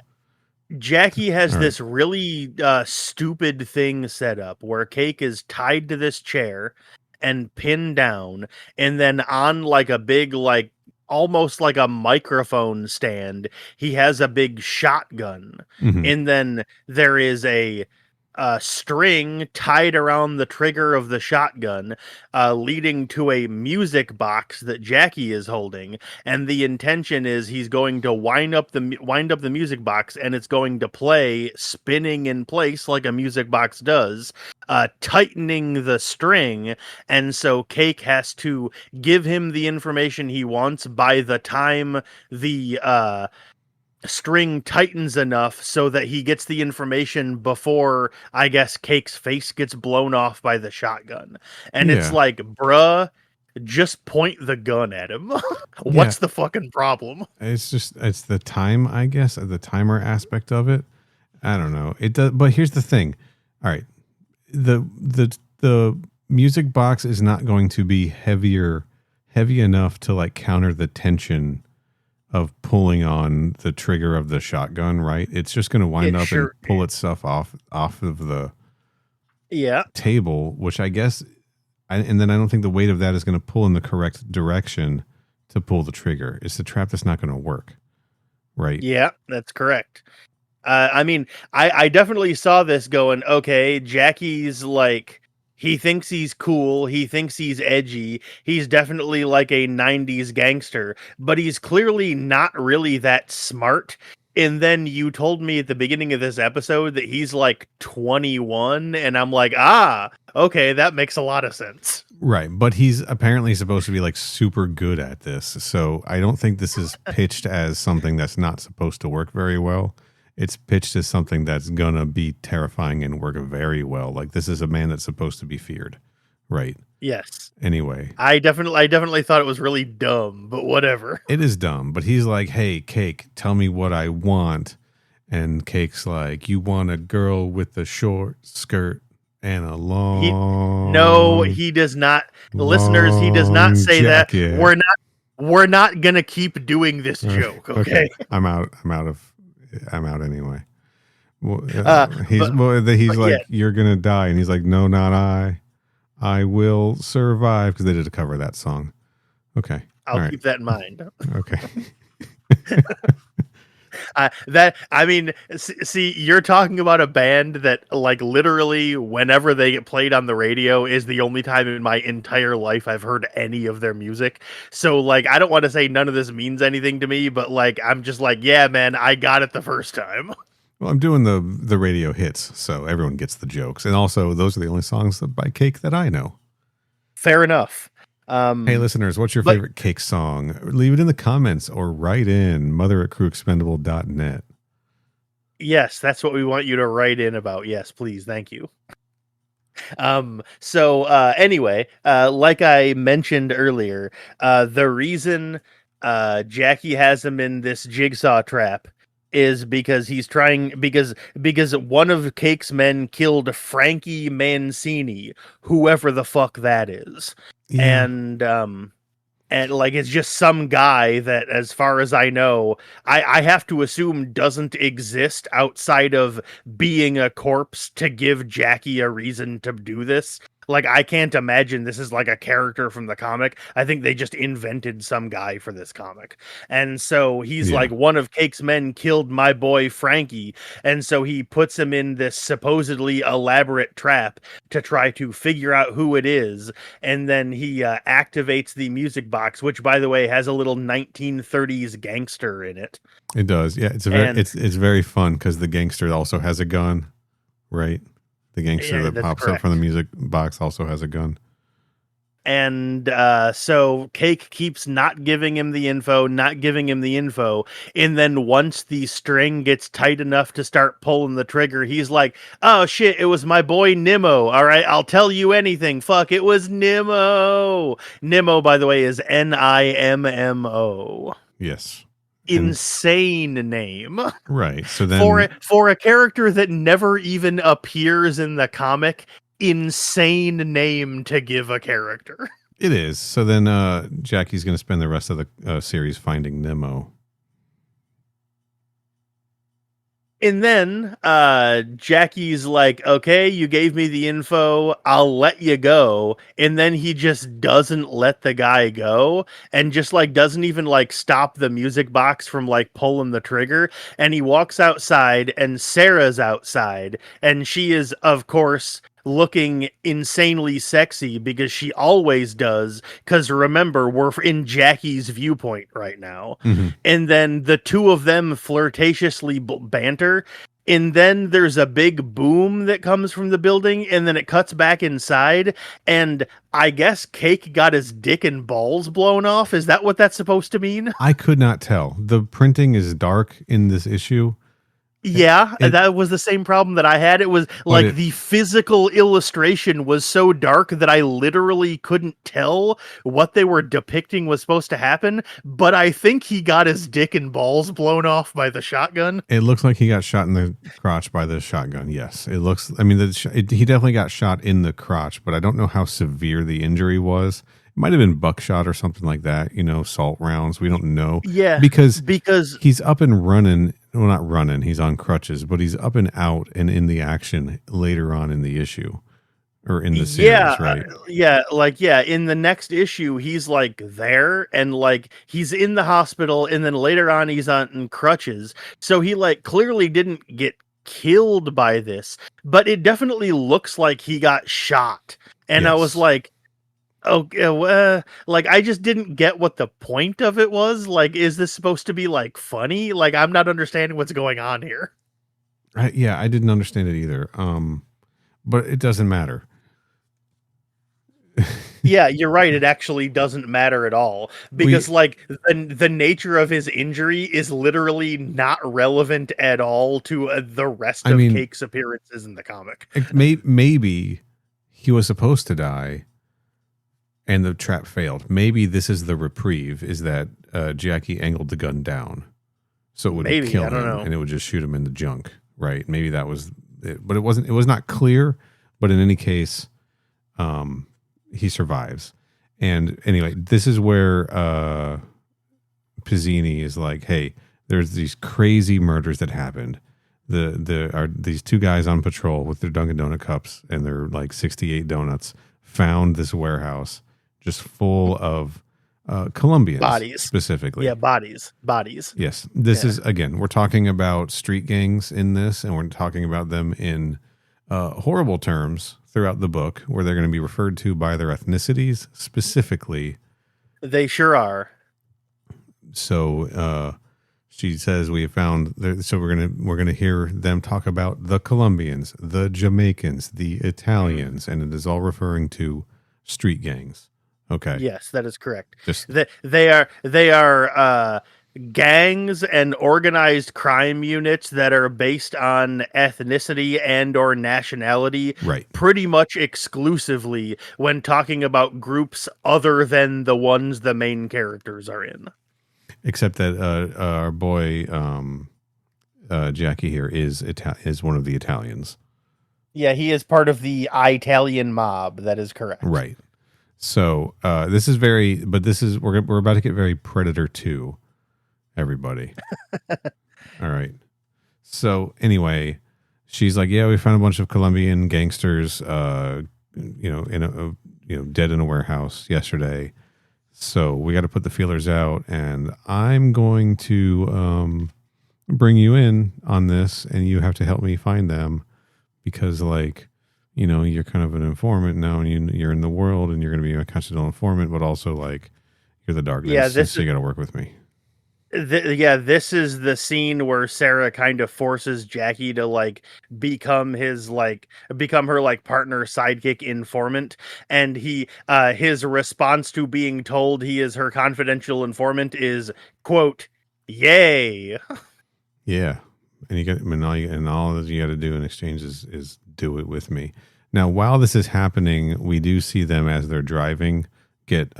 Jackie has this really stupid thing set up where Cake is tied to this chair and pinned down, and then on like a big, like almost like a microphone stand, he has a big shotgun. And then there is a string tied around the trigger of the shotgun, leading to a music box that Jackie is holding. And the intention is he's going to wind up the music box, and it's going to play, spinning in place like a music box does, tightening the string. And so Cake has to give him the information he wants by the time the string tightens enough so that he gets the information before, I guess, Cake's face gets blown off by the shotgun. And it's like, bruh, just point the gun at him. What's the fucking problem? It's the time, I guess, the timer aspect of it. I don't know. It does, but here's the thing. All right. The music box is not going to be heavy enough to like counter the tension of pulling on the trigger of the shotgun, right? It's just going to wind up and pull itself off of the table, which I guess, and then I don't think the weight of that is going to pull in the correct direction to pull the trigger. It's the trap that's not going to work, right? Yeah, that's correct. I mean, I definitely saw this going, okay, Jackie's like, he thinks he's cool. He thinks he's edgy. He's definitely like a 90s gangster, but he's clearly not really that smart. And then you told me at the beginning of this episode that he's like 21, and I'm like, okay, that makes a lot of sense. Right, but he's apparently supposed to be like super good at this. So I don't think this is pitched as something that's not supposed to work very well. It's pitched as something that's gonna be terrifying and work very well. Like, this is a man that's supposed to be feared, right? Yes. Anyway, I definitely thought it was really dumb, but whatever. It is dumb, but he's like, "Hey, Cake, tell me what I want," and Cake's like, "You want a girl with a short skirt and a long." No, he does not. Listeners, he does not say jacket. That. We're not gonna keep doing this joke. Okay. I'm out anyway. Well, he's like, "You're gonna die," and he's like, "No, not I. I will survive," because they did a cover of that song. Okay, I'll keep that in mind. Okay. See, you're talking about a band that, like, literally whenever they get played on the radio is the only time in my entire life I've heard any of their music. So, like, I don't want to say none of this means anything to me, but, like, I'm just like, yeah, man, I got it the first time. Well, I'm doing the radio hits, so everyone gets the jokes. And also, those are the only songs by Cake that I know. Fair enough. Hey, listeners, what's your favorite Cake song? Leave it in the comments or write in mother@crewexpendable.net. Yes, that's what we want you to write in about. Yes, please. Thank you. Anyway, like I mentioned earlier, the reason Jackie has him in this jigsaw trap is because because one of Cake's men killed Frankie Mancini, whoever the fuck that is. Yeah. And like, it's just some guy that, as far as I know, I have to assume doesn't exist outside of being a corpse to give Jackie a reason to do this. Like, I can't imagine this is like a character from the comic. I think they just invented some guy for this comic. And so he's Yeah. like, one of Cake's men killed my boy Frankie. And so he puts him in this supposedly elaborate trap to try to figure out who it is. And then he activates the music box, which, by the way, has a little 1930s gangster in it. It does. Yeah, it's very fun because the gangster also has a gun, right? The gangster that pops up from the music box also has a gun. And so Cake keeps not giving him the info. And then once the string gets tight enough to start pulling the trigger, he's like, oh shit, it was my boy Nimmo. All right, I'll tell you anything. Fuck, it was Nimmo. Nimmo, by the way, is Nimmo. Yes. Insane name. Right. So then for a character that never even appears in the comic, insane name to give a character. It is. So then Jackie's going to spend the rest of the series finding Nemo. And then Jackie's like, okay, you gave me the info, I'll let you go. And then he just doesn't let the guy go and just like doesn't even like stop the music box from like pulling the trigger. And he walks outside and Sarah's outside. And she is, of course, looking insanely sexy because she always does, because remember, we're in Jackie's viewpoint right now. Mm-hmm. And then the two of them flirtatiously banter, and then there's a big boom that comes from the building, and then it cuts back inside, and I guess Cake got his dick and balls blown off. Is that what that's supposed to mean? I could not tell. The printing is dark in this issue. Yeah, that was the same problem that I had. It was like the physical illustration was so dark that I literally couldn't tell what they were depicting was supposed to happen. But I think he got his dick and balls blown off by the shotgun. It looks like he got shot in the crotch by the shotgun. Yes, it looks. I mean, he definitely got shot in the crotch, but I don't know how severe the injury was. It might have been buckshot or something like that. You know, salt rounds. We don't know. Yeah, because he's up and running. Well, not running. He's on crutches, but he's up and out and in the action later on in the issue or in the series, right? In the next issue, he's like there and like he's in the hospital, and then later on he's on crutches. So he like clearly didn't get killed by this, but it definitely looks like he got shot. And yes. I was like, okay, like I just didn't get what the point of it was. Like, is this supposed to be like funny? Like, I'm not understanding what's going on here. I didn't understand it either. But it doesn't matter. Yeah, you're right. It actually doesn't matter at all because like the nature of his injury is literally not relevant at all to the rest of Cake's appearances in the comic. Maybe he was supposed to die. And the trap failed. Maybe this is the reprieve, is that Jackie angled the gun down. So it would kill him and it would just shoot him in the junk, right? Maybe that was it. But it was not clear. But in any case, he survives. And anyway, this is where Pizzini is like, hey, there's these crazy murders that happened. There are these two guys on patrol with their Dunkin' Donut cups and their like 68 donuts found this warehouse just full of Colombians. Bodies. Specifically. Yeah, bodies. Yes. This is, again, we're talking about street gangs in this, and we're talking about them in horrible terms throughout the book, where they're going to be referred to by their ethnicities specifically. They sure are. So she says we have found, so we're gonna hear them talk about the Colombians, the Jamaicans, the Italians, and it is all referring to street gangs. Okay. Yes, that is correct. They are gangs and organized crime units that are based on ethnicity and or nationality, right? Pretty much exclusively when talking about groups other than the ones the main characters are in. Except that our boy Jackie here is one of the Italians. Yeah, he is part of the Italian mob. That is correct. Right. So we're about to get very Predator 2, everybody. All right. So anyway, she's like, yeah, we found a bunch of Colombian gangsters dead in a warehouse yesterday. So we got to put the feelers out, and I'm going to bring you in on this, and you have to help me find them because, like, you're kind of an informant now, and you're in the world, and you're going to be a confidential informant, but also like you're the darkness. Yeah, so you got to work with me. This is the scene where Sarah kind of forces Jackie to like become her like partner, sidekick, informant, and his response to being told he is her confidential informant is, quote, "Yay." Yeah, and all that you got to do in exchange is do it with me. Now, while this is happening, we do see them as they're driving get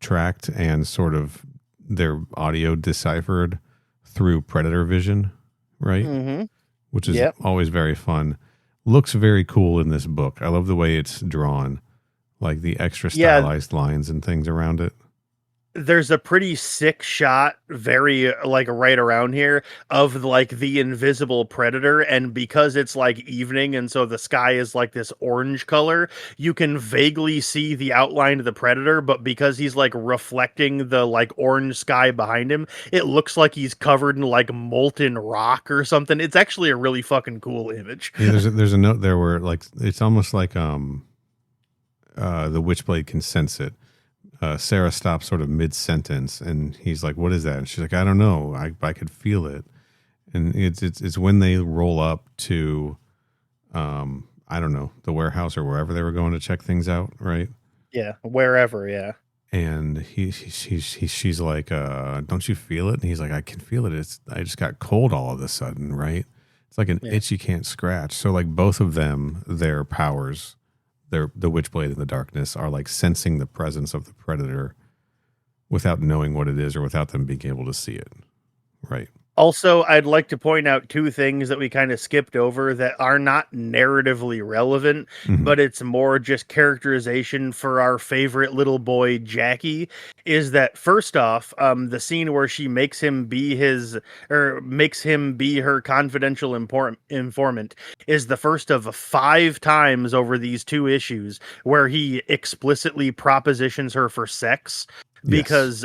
tracked and sort of their audio deciphered through predator vision, right? Mm-hmm. Which is always very fun. Looks very cool in this book. I love the way it's drawn, like the extra stylized lines and things around it. There's a pretty sick shot very like right around here of like the invisible predator, and because it's like evening and so the sky is like this orange color, you can vaguely see the outline of the predator, but because he's like reflecting the like orange sky behind him, it looks like he's covered in like molten rock or something. It's actually a really fucking cool image. Yeah, there's a note there where like it's almost like the Witchblade can sense it. Sarah stops sort of mid-sentence, and he's like, "What is that?" And she's like, "I don't know. I could feel it." And it's when they roll up to, I don't know, the warehouse or wherever they were going to check things out, right? Yeah, wherever, yeah. And she's like, "Don't you feel it?" And he's like, "I can feel it. I just got cold all of a sudden, right? It's like an itch you can't scratch." So like both of them, their powers. The Witchblade and the darkness are like sensing the presence of the predator without knowing what it is or without them being able to see it. Right. Also, I'd like to point out two things that we kind of skipped over that are not narratively relevant, but it's more just characterization for our favorite little boy, Jackie, is that first off, the scene where she makes him be her confidential informant is the first of 5 times over these 2 issues where he explicitly propositions her for sex. Because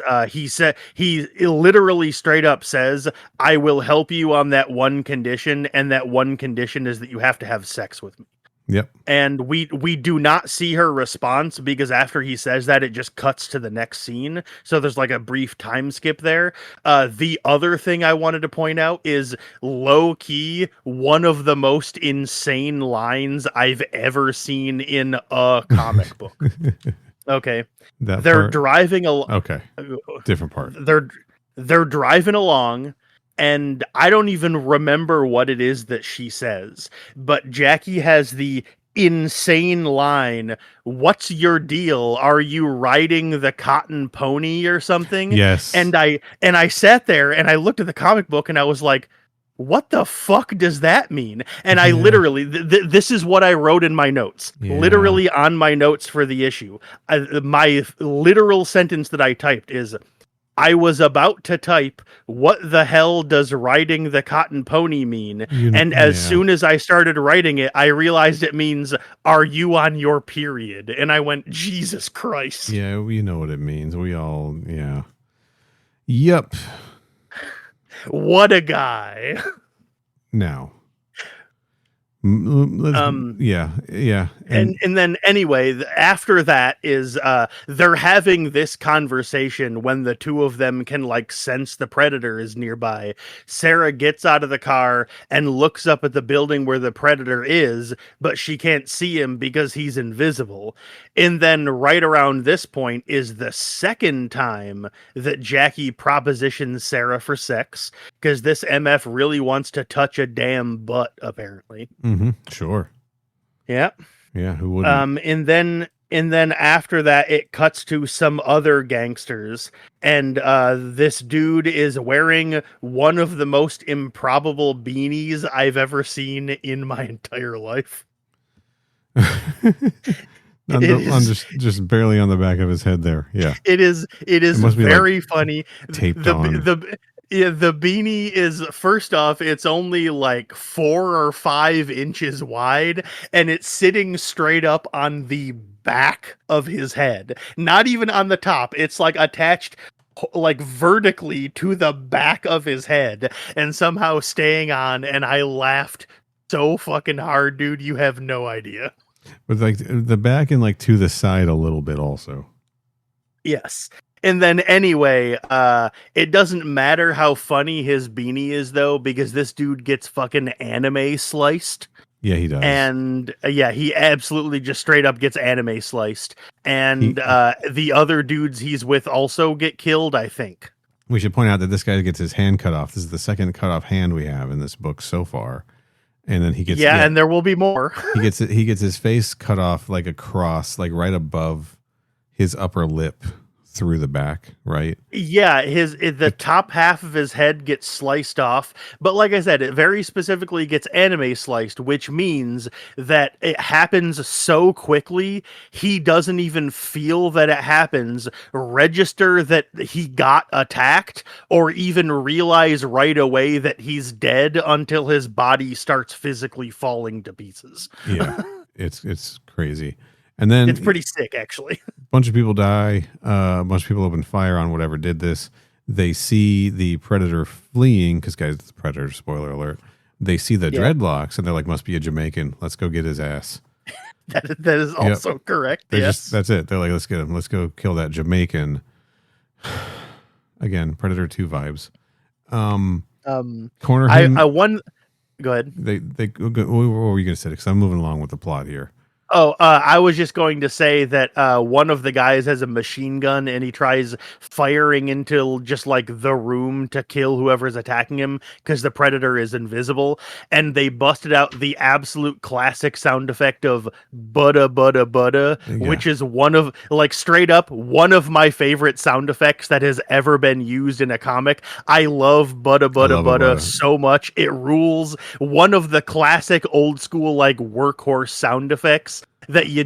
he literally straight up says, "I will help you on that one condition, and that one condition is that you have to have sex with me." Yep. And we do not see her response because after he says that, it just cuts to the next scene. So there's like a brief time skip there. The other thing I wanted to point out is low key one of the most insane lines I've ever seen in a comic book. Okay. They're driving along. Okay. Different part. They're driving along, and I don't even remember what it is that she says, but Jackie has the insane line, "What's your deal? Are you riding the cotton pony or something?" Yes. And I sat there and I looked at the comic book and I was like, what the fuck does that mean? And I literally, this is what I wrote in my notes, literally on my notes for the issue. My literal sentence that I typed is, "I was about to type, 'What the hell does riding the cotton pony mean?' And as soon as I started writing it, I realized it means, 'Are you on your period?'" And I went, Jesus Christ. Yeah, we know what it means. We all, Yep. What a guy. Now. And then anyway, after that is they're having this conversation when the two of them can like sense the predator is nearby. Sarah gets out of the car and looks up at the building where the predator is, but she can't see him because he's invisible. And then right around this point is the second time that Jackie propositions Sarah for sex, because this MF really wants to touch a damn butt, apparently. Sure. Yeah. Yeah. Who wouldn't? And then after that, it cuts to some other gangsters, and this dude is wearing one of the most improbable beanies I've ever seen in my entire life. Just barely on the back of his head there. Yeah. It is very like funny. Taped on. Yeah, the beanie is, first off, it's only like 4 or 5 inches wide, and it's sitting straight up on the back of his head. Not even on the top. It's like attached like vertically to the back of his head and somehow staying on, and I laughed so fucking hard, dude. You have no idea. With like the back and like to the side a little bit also. Yes. And then anyway, it doesn't matter how funny his beanie is though, because this dude gets fucking anime sliced. Yeah, he does. And yeah, he absolutely just straight up gets anime sliced. And the other dudes he's with also get killed, I think. We should point out that this guy gets his hand cut off. This is the second cut off hand we have in this book so far. And then he gets and there will be more. he gets his face cut off like across, like right above his upper lip through the back, right? Yeah, the top half of his head gets sliced off, but like I said, it very specifically gets anime sliced, which means that it happens so quickly, he doesn't even feel that it happens, register that he got attacked, or even realize right away that he's dead until his body starts physically falling to pieces. Yeah, it's crazy. And then it's pretty sick, actually. A bunch of people die. A bunch of people open fire on whatever did this. They see the predator fleeing because, guys, it's the predator. Spoiler alert. They see the dreadlocks and they're like, "Must be a Jamaican. Let's go get his ass." that is also correct. Yes, that's it. They're like, "Let's get him. Let's go kill that Jamaican." Again, Predator 2 vibes. Corner him. Go ahead. What were you going to say? Because I'm moving along with the plot here. Oh, I was just going to say that one of the guys has a machine gun and he tries firing into just like the room to kill whoever's attacking him because the predator is invisible. And they busted out the absolute classic sound effect of butta butta butta, which is one of straight up one of my favorite sound effects that has ever been used in a comic. I love butta butta butta so much. It rules. One of the classic old school like workhorse sound effects that you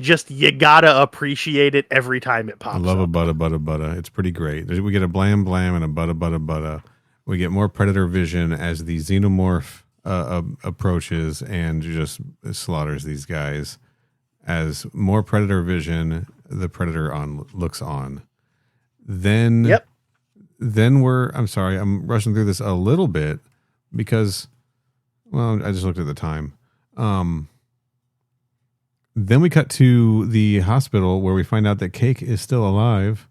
gotta appreciate it every time it pops up. I love a butta butta butta. It's pretty great. We get a blam blam and a butta butta butta. We get more predator vision as the xenomorph approaches and just slaughters these guys. As more predator vision, the predator looks on. Then I'm sorry, I'm rushing through this a little bit because, well, I just looked at the time. Then we cut to the hospital where we find out that Cake is still alive.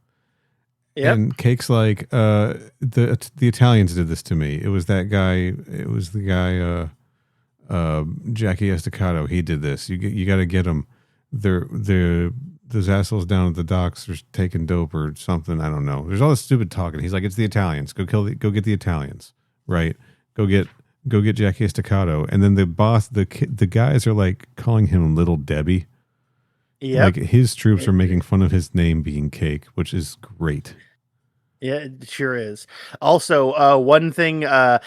Yep. And Cake's like, the Italians did this to me. It was that guy. It was the guy, Jackie Estacado. He did this. You got to get him. Those assholes down at the docks are taking dope or something. I don't know. There's all this stupid talking. He's like, it's the Italians. Go get the Italians. Right. Go get Jackie Estacado. And then the boss, the guys are like calling him Little Debbie. Yeah. Like his troops are making fun of his name being Cake, which is great. Yeah, it sure is. Also, one thing I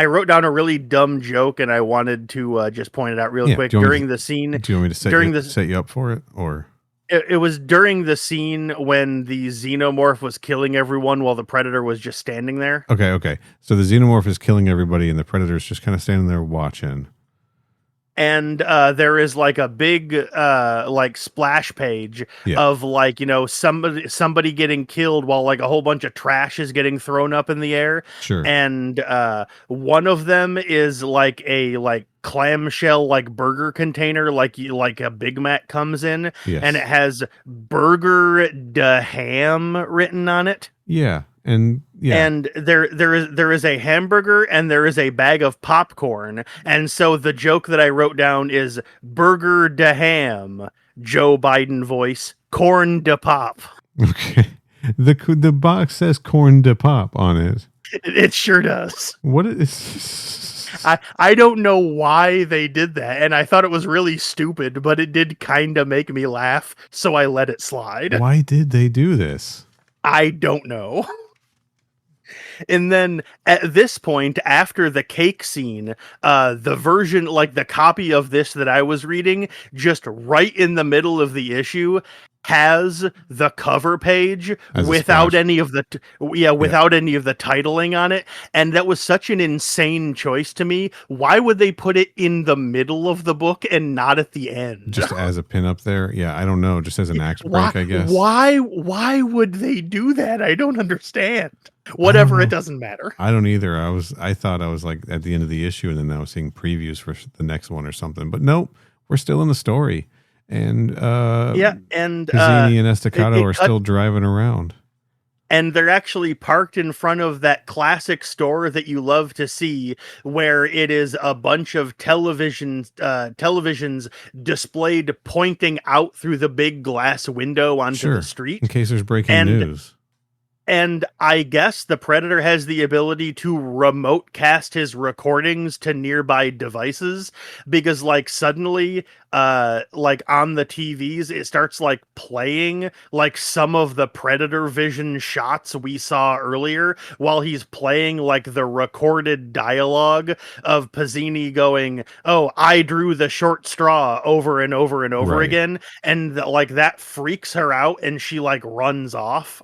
wrote down a really dumb joke and I wanted to just point it out real quick during the scene. Do you want me to set you up for it or? It was during the scene when the xenomorph was killing everyone while the predator was just standing there. Okay. So the xenomorph is killing everybody and the predator's just kind of standing there watching. And there is like a big like splash page of like, somebody getting killed while like a whole bunch of trash is getting thrown up in the air. Sure. And one of them is like a clamshell like burger container like a Big Mac comes in, and it has Burger de Ham written on it. Yeah. And there is a hamburger and there is a bag of popcorn, and so the joke that I wrote down is Burger de Ham, Joe Biden voice, corn de pop. Okay, the box says corn de pop on it. It sure does. What is? I don't know why they did that, and I thought it was really stupid, but it did kind of make me laugh, so I let it slide. Why did they do this? I don't know. And then at this point, after the Cake scene, the version, like the copy of this that I was reading, just right in the middle of the issue, has the cover page As a without splash. any of the without any of the titling on it, and that was such an insane choice to me. Why would they put it in the middle of the book and not at the end? Just as a pin up there. Yeah, I don't know. Just as an act break, I guess. Why would they do that? I don't understand. Whatever, it doesn't matter. I don't either. I thought I was like at the end of the issue, and then I was seeing previews for the next one or something. But nope, we're still in the story. And and Pizzini and Estacado are still driving around. And they're actually parked in front of that classic store that you love to see, where it is a bunch of televisions displayed pointing out through the big glass window onto the street. In case there's breaking news. And I guess the Predator has the ability to remote cast his recordings to nearby devices, because like suddenly like on the TVs it starts like playing like some of the Predator vision shots we saw earlier, while he's playing like the recorded dialogue of Pizzini going, "Oh, I drew the short straw," over and over and over again, and like that freaks her out and she like runs off.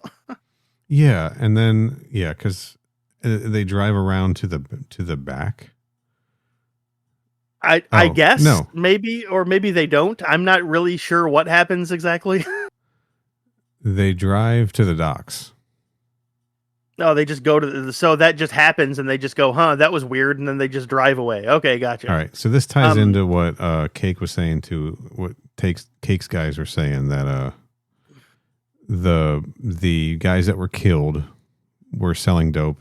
Yeah, and then because they drive around to the back. I guess maybe, or maybe they don't. I'm not really sure what happens exactly. They drive to the docks. No, they just go to so that just happens, and they just go, "Huh, that was weird," and then they just drive away. Okay, gotcha. All right, so this ties into what Cake was saying to what Cake's guys were saying, that the guys that were killed were selling dope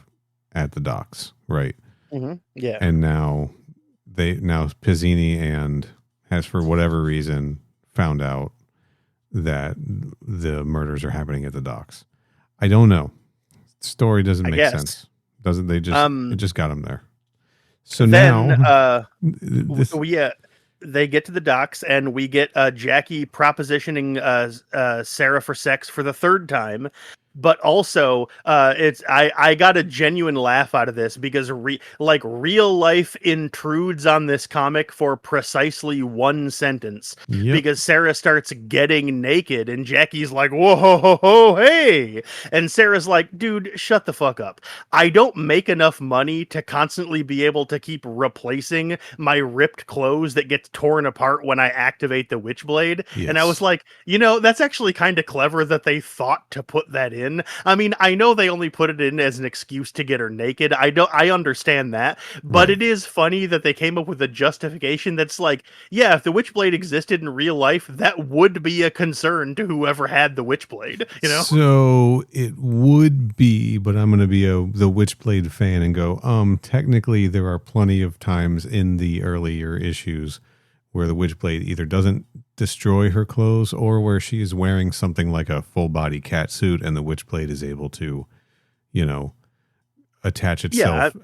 at the docks, right? Mm-hmm. Yeah. And now Pizzini and has, for whatever reason, found out that the murders are happening at the docks. I don't know. Story doesn't make sense. Doesn't they just it just got them there. So then, now they get to the docks, and we get Jackie propositioning Sarah for sex for the third time. But also, I got a genuine laugh out of this, because real life intrudes on this comic for precisely one sentence. Yep. Because Sarah starts getting naked, and Jackie's like, "Whoa, ho, ho, ho, hey!" And Sarah's like, "Dude, shut the fuck up. I don't make enough money to constantly be able to keep replacing my ripped clothes that gets torn apart when I activate the Witchblade." Yes. And I was like, that's actually kind of clever that they thought to put that in. I mean, I know they only put it in as an excuse to get her naked. I understand that, but It is funny that they came up with a justification that's like, yeah, if the Witchblade existed in real life, that would be a concern to whoever had the Witchblade, So it would be, but I'm going to be the Witchblade fan and go, technically there are plenty of times in the earlier issues where the Witchblade either doesn't destroy her clothes, or where she is wearing something like a full body cat suit, and the Witchblade is able to, attach itself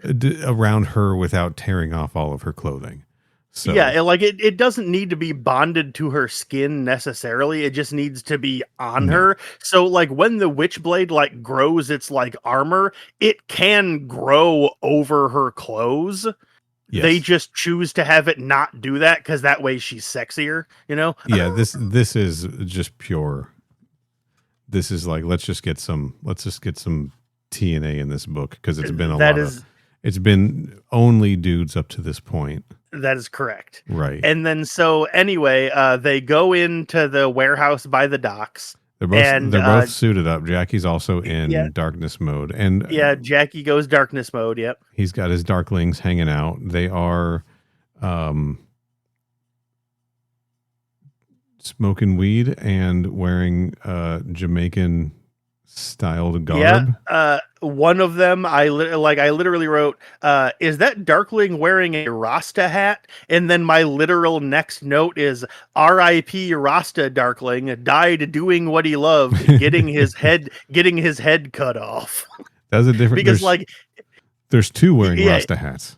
around her without tearing off all of her clothing. So it doesn't need to be bonded to her skin necessarily. It just needs to be on her. So like when the Witchblade like grows its like armor, it can grow over her clothes. Yes. They just choose to have it not do that because that way she's sexier, Yeah, this is just pure. This is like let's just get some TNA in this book, because it's been it's been only dudes up to this point. That is correct. Right. And then so anyway, they go into the warehouse by the docks. They're both suited up. Jackie's also in darkness mode, and Jackie goes darkness mode. Yep, he's got his darklings hanging out. They are smoking weed and wearing Jamaican styled garb. Yeah, one of them I literally wrote, "Is that Darkling wearing a Rasta hat?" And then my literal next note is, "R.I.P. Rasta Darkling, died doing what he loved, getting his head cut off." That's a different, because there's two wearing Rasta hats.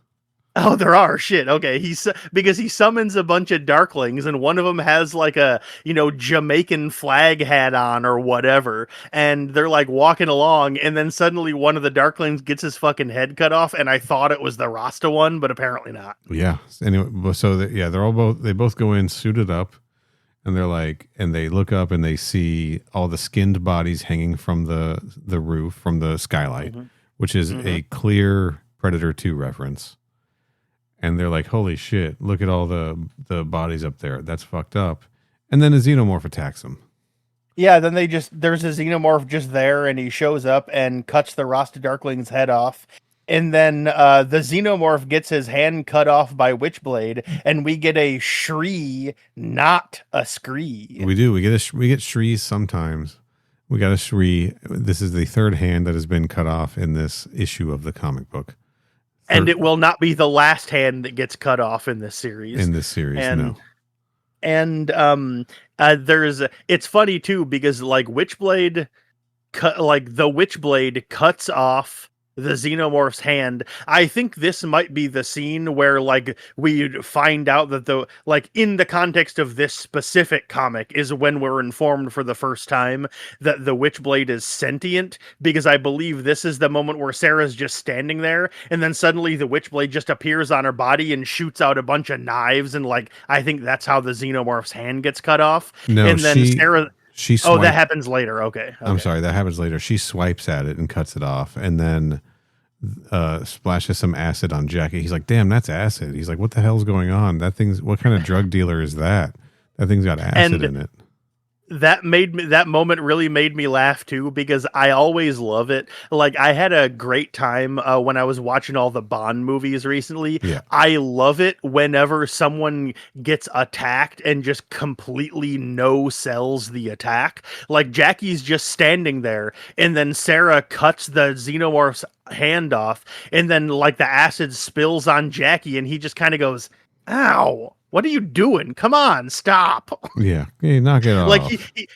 Oh, there are. Shit. Okay. Because he summons a bunch of Darklings, and one of them has like a, Jamaican flag hat on or whatever. And they're like walking along, and then suddenly one of the Darklings gets his fucking head cut off. And I thought it was the Rasta one, but apparently not. Yeah. Anyway, so they both go in suited up, And they're like, and they look up and they see all the skinned bodies hanging from the roof, from the skylight, which is a clear Predator 2 reference. And they're like, holy shit, look at all the bodies up there. That's fucked up. And then a xenomorph attacks them. Yeah, then there's a xenomorph just there, and he shows up and cuts the Rasta Darkling's head off. And then the xenomorph gets his hand cut off by Witchblade, and we get a Shri, not a Scree. We do. We get Shris sometimes. We got a Shri. This is the third hand that has been cut off in this issue of the comic book. And it will not be the last hand that gets cut off in this series. No. And it's funny too, because like Witchblade the Witchblade cuts off the xenomorph's hand. I think this might be the scene where like we find out that in the context of this specific comic is when we're informed for the first time that the Witchblade is sentient, because I believe this is the moment where Sarah's just standing there and then suddenly the Witchblade just appears on her body and shoots out a bunch of knives, and like I think that's how the xenomorph's hand gets cut off. No, and then Sarah that happens later. Okay. I'm sorry, that happens later. She swipes at it and cuts it off, and then splashes some acid on Jackie. He's like, damn, that's acid. He's like, what the hell's going on? What kind of drug dealer is that? That thing's got acid in it. That moment really made me laugh too, because I always love it. Like, I had a great time when I was watching all the Bond movies recently. Yeah. I love it whenever someone gets attacked and just completely no-sells the attack. Like, Jackie's just standing there, and then Sarah cuts the xenomorph's hand off, and then like the acid spills on Jackie, and he just kind of goes, ow. What are you doing? Come on, stop. Yeah, knock it off. Like,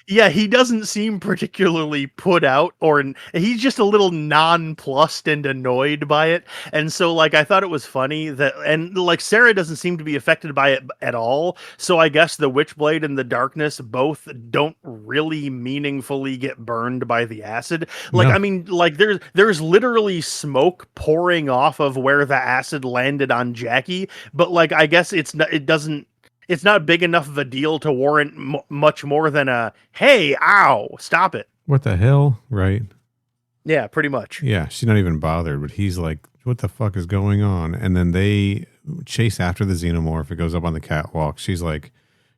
he doesn't seem particularly put out, or he's just a little nonplussed and annoyed by it. And so, like, I thought it was funny that, and like, Sarah doesn't seem to be affected by it at all. So I guess the Witchblade and the Darkness both don't really meaningfully get burned by the acid. Like, no. I mean, like, there's literally smoke pouring off of where the acid landed on Jackie, but like, I guess it's not big enough of a deal to warrant much more than a, hey, ow, stop it. What the hell? Right. Yeah, pretty much. Yeah. She's not even bothered, but he's like, what the fuck is going on? And then they chase after the xenomorph. It goes up on the catwalk. She's like,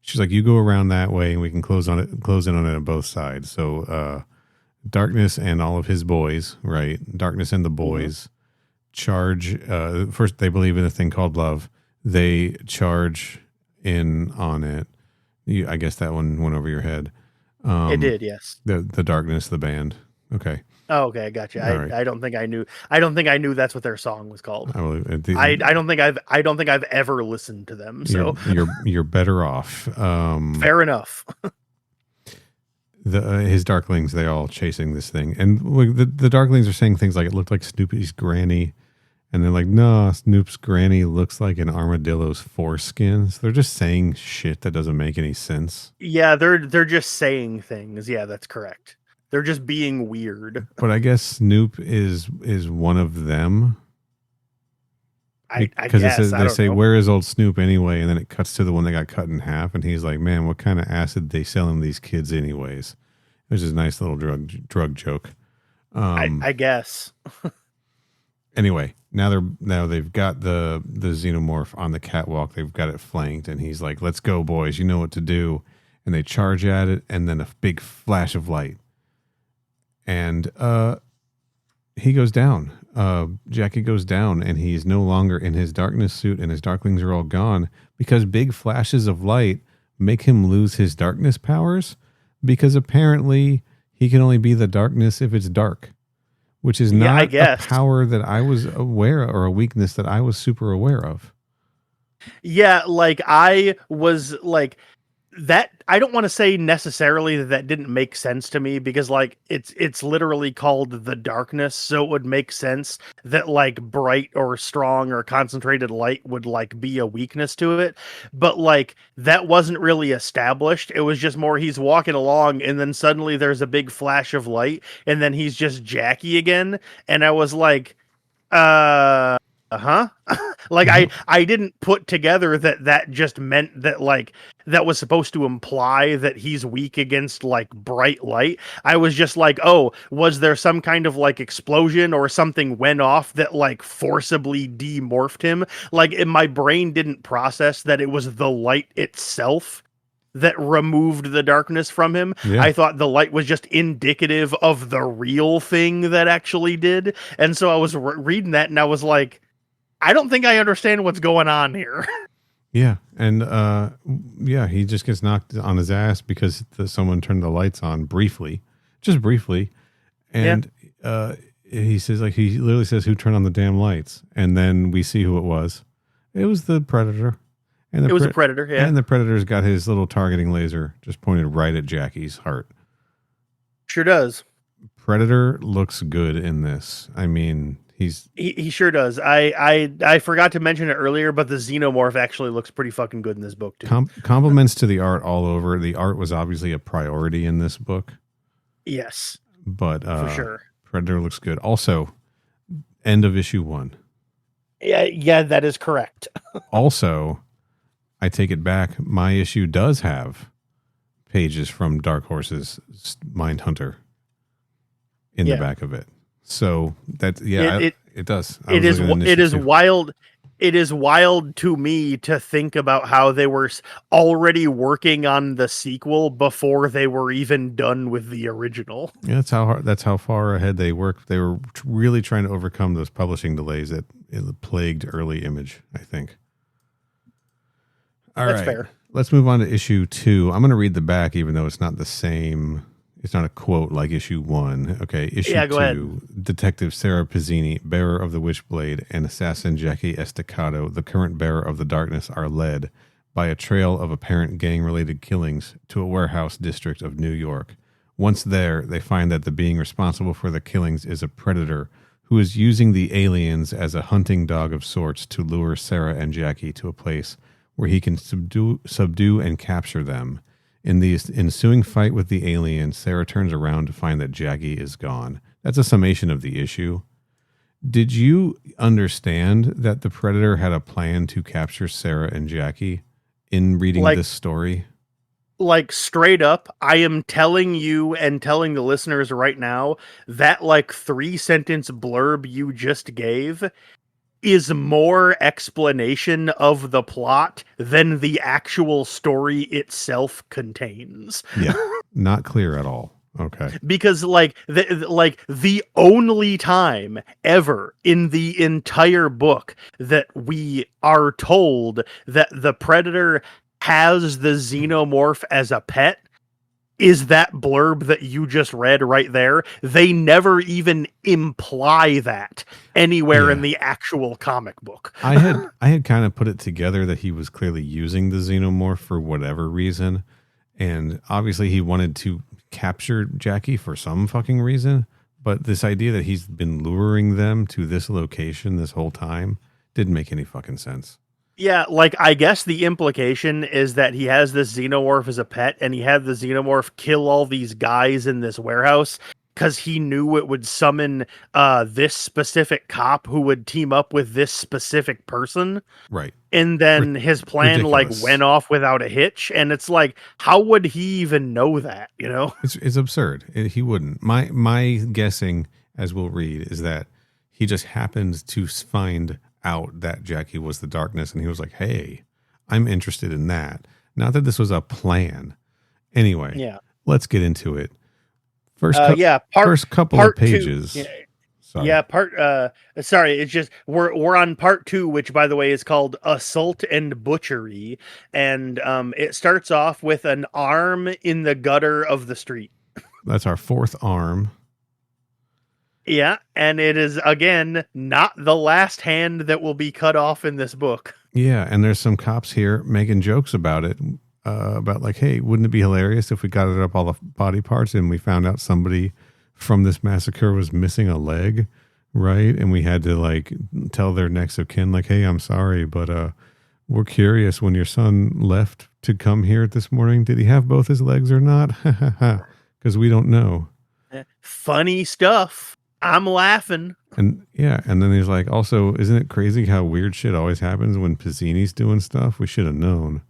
you go around that way and we can close in on it on both sides. So, Darkness and all of his boys, right? Darkness and the boys charge. First, they believe in a thing called love. They charge in on it. I guess that one went over your head. It did, yes. The Darkness, the band. Okay. Oh, okay, gotcha. Right. I don't think I knew that's what their song was called. I don't think I've ever listened to them. So you're better off. Fair enough. His Darklings, they all chasing this thing, and the Darklings are saying things like it looked like Snoopy's granny. And they're like, no, Snoop's granny looks like an armadillo's foreskin. So they're just saying shit that doesn't make any sense. Yeah, they're just saying things. Yeah, that's correct. They're just being weird. But I guess Snoop is one of them. I guess. They say, where is old Snoop anyway? And then it cuts to the one that got cut in half. And he's like, man, what kind of acid they selling these kids anyways? Which is a nice little drug joke. I guess. Anyway, now they've got the xenomorph on the catwalk. They've got it flanked, and he's like, "Let's go, boys! You know what to do." And they charge at it, and then a big flash of light, and he goes down. Jackie goes down, and he's no longer in his darkness suit, and his darklings are all gone because big flashes of light make him lose his darkness powers. Because apparently, he can only be the darkness if it's dark. Which is not a power that I was aware of, or a weakness that I was super aware of. Yeah, like I was like that. I don't want to say necessarily that didn't make sense to me, because like it's literally called the Darkness, so it would make sense that like bright or strong or concentrated light would like be a weakness to it. But like that wasn't really established. It was just more he's walking along and then suddenly there's a big flash of light and then he's just Jackie again. And I was like, Like I didn't put together that just meant that like that was supposed to imply that he's weak against like bright light. I was just like, oh, was there some kind of like explosion or something went off that like forcibly demorphed him? Like my brain didn't process that it was the light itself that removed the darkness from him. Yeah. I thought the light was just indicative of the real thing that actually did. And so I was reading that and I was like, I don't think I understand what's going on here. Yeah. And yeah, he just gets knocked on his ass because someone turned the lights on briefly, just briefly. And he says, like, he literally says, who turned on the damn lights? And then we see who it was. It was the Predator. And it was a Predator, yeah. And the Predator's got his little targeting laser just pointed right at Jackie's heart. Sure does. Predator looks good in this. I mean, he sure does. I forgot to mention it earlier, but the Xenomorph actually looks pretty fucking good in this book too. Compliments to the art all over. The art was obviously a priority in this book. Yes, but for sure, Predator looks good. Also, end of issue 1. Yeah, that is correct. Also, I take it back. My issue does have pages from Dark Horse's Mindhunter in the back of it. So that it does. It is wild. It is wild to me to think about how they were already working on the sequel before they were even done with the original. Yeah, that's how far ahead they worked. They were really trying to overcome those publishing delays that plagued early Image, I think. All right. That's fair. Let's move on to issue 2. I'm going to read the back, even though it's not the same. It's not a quote like issue 1. Okay, issue 2. Ahead. Detective Sarah Pizzini, bearer of the Witchblade, and assassin Jackie Estacado, the current bearer of the darkness, are led by a trail of apparent gang-related killings to a warehouse district of New York. Once there, they find that the being responsible for the killings is a predator who is using the aliens as a hunting dog of sorts to lure Sarah and Jackie to a place where he can subdue and capture them. In the ensuing fight with the aliens, Sarah turns around to find that Jackie is gone. That's a summation of the issue. Did you understand that the Predator had a plan to capture Sarah and Jackie in reading this story? Like, straight up, I am telling you and telling the listeners right now that like 3-sentence blurb you just gave is more explanation of the plot than the actual story itself contains. Yeah, not clear at all. Okay. Because the only time ever in the entire book that we are told that the Predator has the Xenomorph as a pet is that blurb that you just read right there. They never even imply that anywhere in the actual comic book. I had kind of put it together that he was clearly using the Xenomorph for whatever reason. And obviously he wanted to capture Jackie for some fucking reason. But this idea that he's been luring them to this location this whole time didn't make any fucking sense. Yeah, like, I guess the implication is that he has this Xenomorph as a pet, and he had the Xenomorph kill all these guys in this warehouse because he knew it would summon this specific cop who would team up with this specific person. Right. And then his plan went off without a hitch. And it's like, how would he even know that, you know? It's absurd. He wouldn't. My guessing, as we'll read, is that he just happened to find out that Jackie was the darkness, and he was like, hey, I'm interested in that. Not that this was a plan. Anyway, let's get into it. First couple of pages. Sorry, it's just we're on part 2, which, by the way, is called Assault and Butchery, and it starts off with an arm in the gutter of the street. That's our 4th arm. Yeah, and it is, again, not the last hand that will be cut off in this book. Yeah, and there's some cops here making jokes about it, about like, hey, wouldn't it be hilarious if we got up all the body parts and we found out somebody from this massacre was missing a leg, right? And we had to like tell their next of kin, like, hey, I'm sorry, but we're curious, when your son left to come here this morning, did he have both his legs or not? Because we don't know. Funny stuff. I'm laughing. And and then he's like, also, isn't it crazy how weird shit always happens when Pizzini's doing stuff? We should have known.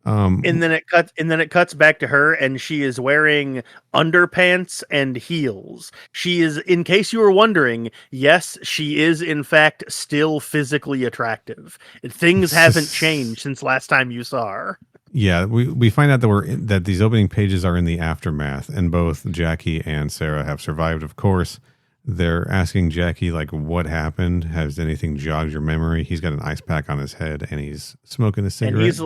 And then it cuts back to her, and she is wearing underpants and heels. She is, in case you were wondering, yes, she is in fact still physically attractive. Things haven't changed since last time you saw her. Yeah, we find out that these opening pages are in the aftermath, and both Jackie and Sarah have survived. Of course, they're asking Jackie like, "What happened? Has anything jogged your memory?" He's got an ice pack on his head, and he's smoking a cigarette.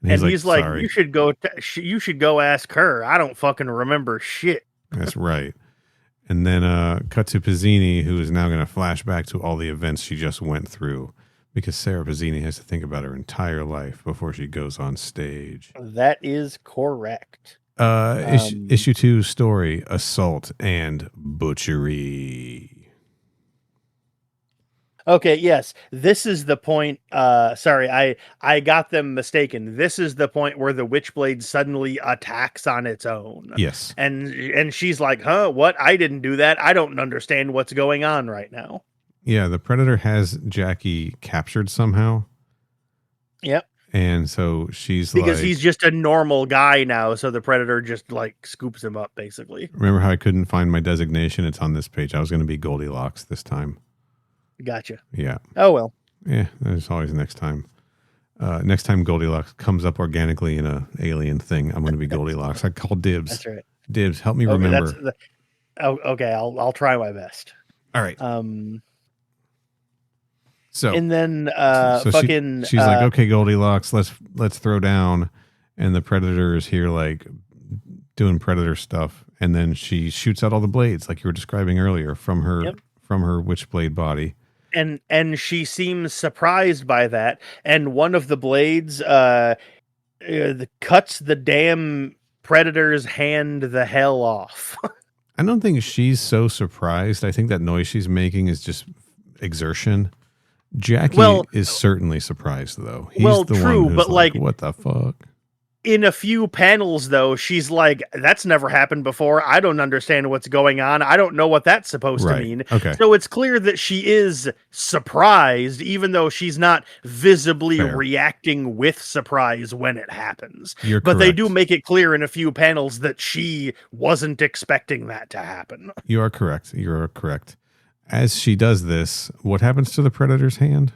And he's like, you should go ask her. I don't fucking remember shit. That's right. And then cut to Pizzini, who is now going to flash back to all the events she just went through, because Sarah Pizzini has to think about her entire life before she goes on stage. That is correct. Issue 2 story, Assault and Butchery. Okay, yes. This is the point. Sorry, I got them mistaken. This is the point where the Witchblade suddenly attacks on its own. Yes. And she's like, huh, what? I didn't do that. I don't understand what's going on right now. Yeah, the Predator has Jackie captured somehow. Yep. And so she's because he's just a normal guy now, so the Predator just like scoops him up, basically. Remember how I couldn't find my designation? It's on this page. I was going to be Goldilocks this time. Gotcha. Yeah. Oh, well. Yeah, there's always next time. Next time Goldilocks comes up organically in a alien thing, I'm going to be Goldilocks. I call dibs. That's right. Dibs, help me remember. Okay, I'll try my best. All right. So and then she's like, okay, Goldilocks, let's throw down, and the Predator is here like doing Predator stuff, and then she shoots out all the blades like you were describing earlier from her Witchblade body. And she seems surprised by that, and one of the blades cuts the damn Predator's hand the hell off. I don't think she's so surprised. I think that noise she's making is just exertion. Jackie is certainly surprised, though. He's the one who's but like, what the fuck? In a few panels, though, she's like, that's never happened before. I don't understand what's going on. I don't know what that's supposed to mean. Okay. So it's clear that she is surprised, even though she's not visibly reacting with surprise when it happens. You're but correct. They do make it clear in a few panels that she wasn't expecting that to happen. You are correct. You're correct. As she does this, what happens to the Predator's hand?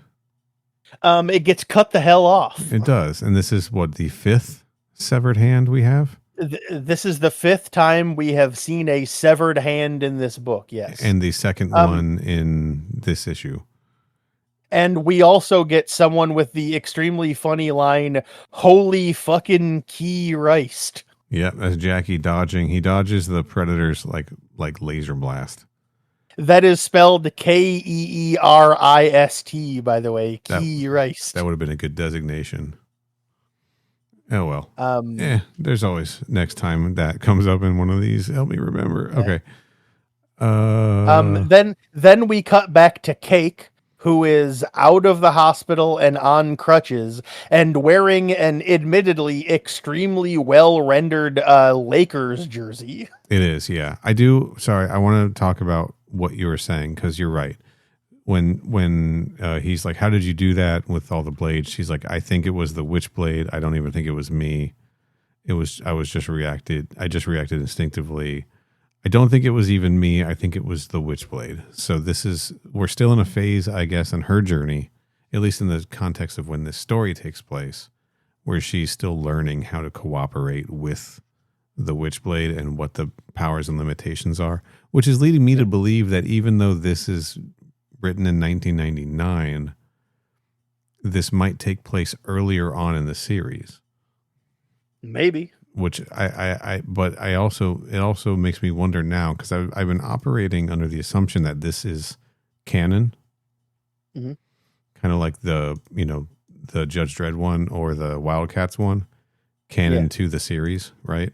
It gets cut the hell off. It does. And this is what, the 5th severed hand we have? This is the 5th time we have seen a severed hand in this book, yes. And the second one in this issue. And we also get someone with the extremely funny line, holy fucking Christ. Yep, as Jackie dodging. He dodges the Predator's like laser blast. That is spelled Keerist, by the way. Christ. That would have been a good designation. Oh, well. There's always next time that comes up in one of these. Help me remember. Okay. Then we cut back to Cake, who is out of the hospital and on crutches and wearing an admittedly extremely well-rendered Lakers jersey. It is, yeah. I do. Sorry, I want to talk about what you were saying, because you're right. When he's like, how did you do that with all the blades? She's like, I think it was the Witchblade. I don't even think it was me. I just reacted instinctively. I don't think it was even me. I think it was the Witchblade. So we're still in a phase, I guess, in her journey, at least in the context of when this story takes place, where she's still learning how to cooperate with the Witchblade and what the powers and limitations are, which is leading me to believe that even though this is written in 1999, this might take place earlier on in the series. Maybe. Which it also makes me wonder now, because I've been operating under the assumption that this is canon, kind of like the Judge Dredd one or the Wildcats one, canon to the series, right?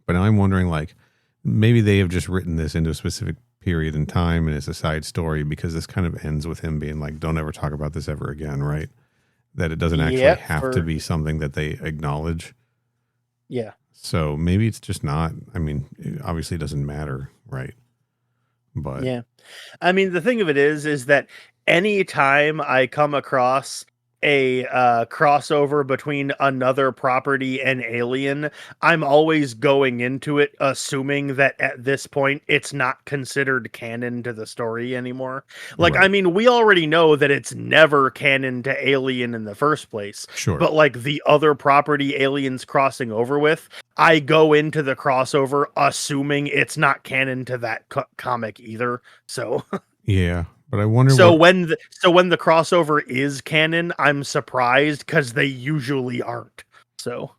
But now I'm wondering, like, maybe they have just written this into a specific period in time and it's a side story, because this kind of ends with him being like, don't ever talk about this ever again, right? That it doesn't actually have to be something that they acknowledge. Yeah. So maybe it's just not. I mean, it obviously doesn't matter, right? But Yeah. I mean, the thing of it is that anytime I come across a crossover between another property and Alien, I'm always going into it assuming that at this point it's not considered canon to the story anymore. Like, I right. mean, we already know that it's never canon to Alien in the first place, Sure. but like the other property Alien's crossing over with, I go into the crossover assuming it's not canon to that comic either. So Yeah. But I wonder so what when the crossover is canon, I'm surprised because they usually aren't. So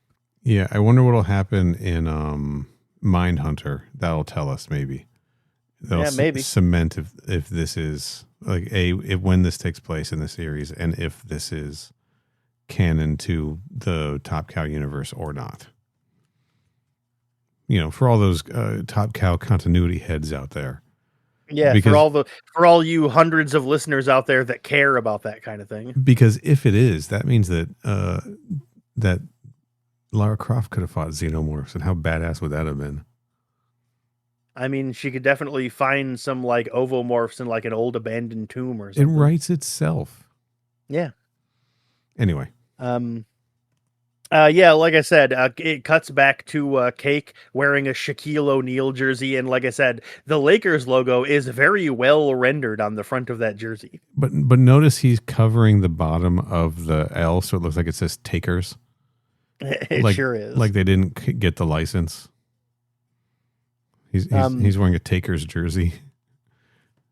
yeah, I wonder what'll happen in Mindhunter. That'll tell us maybe. They'll yeah, maybe. cement if this is like if when this takes place in the series and if this is canon to the Top Cow universe or not. You know, for all those Top Cow continuity heads out there. Yeah, Because for all you hundreds of listeners out there that care about that kind of thing. because if it is, that means that that Lara Croft could have fought xenomorphs, and how badass would that have been? I mean, she could definitely find some like ovomorphs in like an old abandoned tomb or It something. writes itself. Yeah. Anyway, Yeah, like I said, it cuts back to Cake wearing a Shaquille O'Neal jersey, and like I said, the Lakers logo is very well rendered on the front of that jersey. but notice he's covering the bottom of the L, so it looks like it says Takers. It Like, sure is. like they didn't get the license. He's wearing a Takers jersey.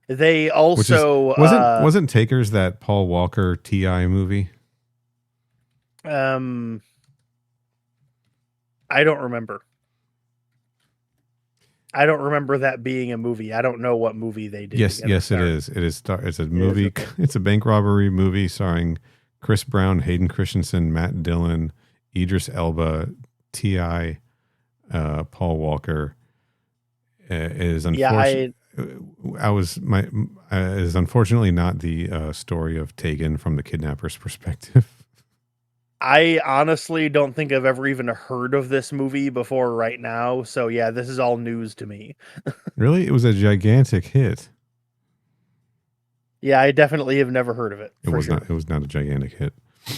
They Which also wasn't Takers that Paul Walker T.I. movie? I don't remember. I don't remember that being a movie. I don't know what movie they did. Yes, together. it Sorry. is. It's a movie. okay. It's a bank robbery movie starring Chris Brown, Hayden Christensen, Matt Dillon, Idris Elba, T.I., Paul Walker. It is unfortunate. It is unfortunately not the story of Tegan from the kidnapper's perspective. I honestly don't think I've ever even heard of this movie before right now. So yeah, this is all news to me. Really, it was a gigantic hit. Yeah, I definitely have never heard of it. It was not. It was not a gigantic hit.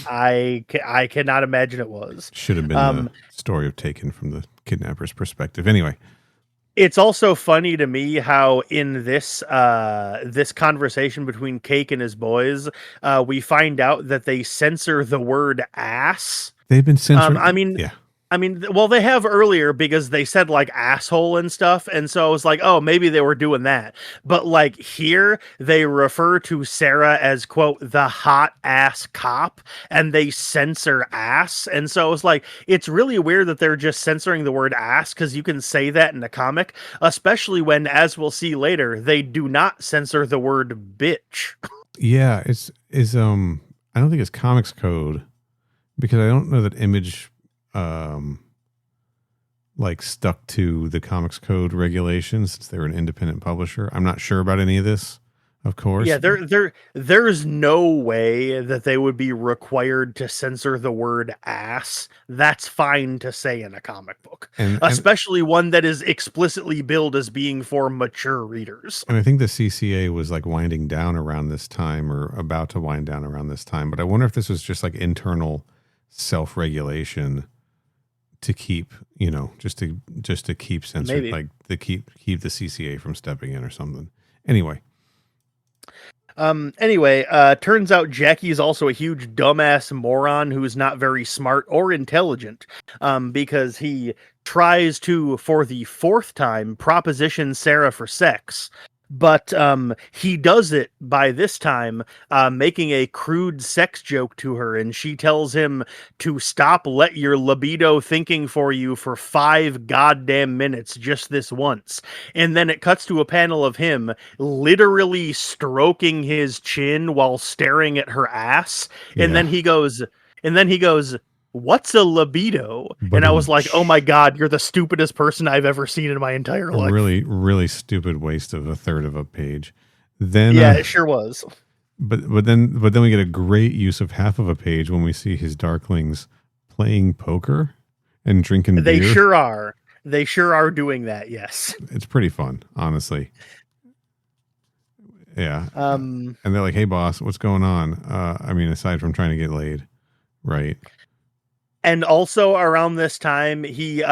I cannot imagine it was. Should have been the story of Taken from the kidnapper's perspective. Anyway, it's also funny to me how in this this conversation between Cake and his boys, we find out that they censor the word ass. they've been censored. Well, they have earlier because they said like asshole and stuff. And so I was like, oh, maybe they were doing that. But like here, they refer to Sarah as, quote, the hot ass cop, and they censor ass. And so I was like, it's really weird that they're just censoring the word ass because you can say that in a comic, especially when, as we'll see later, they do not censor the word bitch. Yeah, I don't think it's Comics Code because I don't know that Image like stuck to the Comics Code regulations since they were an independent publisher. I'm not sure about any of this, of course. Yeah, there's no way that they would be required to censor the word ass. That's fine to say in a comic book, especially one that is explicitly billed as being for mature readers. And I think the CCA was like winding down around this time or about to wind down around this time. But I wonder if this was just like internal self-regulation to keep, just to keep censored, Maybe. like to keep the CCA from stepping in or something. Anyway, turns out Jackie is also a huge dumbass moron who's not very smart or intelligent, because he tries to, for the fourth time, proposition Sarah for sex. But he does it by this time making a crude sex joke to her, and she tells him to stop let your libido thinking for you for 5 goddamn minutes just this once. And then it cuts to a panel of him literally stroking his chin while staring at her ass. And then he goes, what's a libido? And I was like, oh my God, you're the stupidest person I've ever seen in my entire life. Really, really stupid waste of a third of a page. Then yeah, it sure was. But then we get a great use of half of a page when we see his Darklings playing poker and drinking beer. They sure are doing that, yes. It's pretty fun, honestly. Yeah. Um, And they're like, "Hey, boss, what's going on?" I mean, aside from trying to get laid, right? and also around this time, he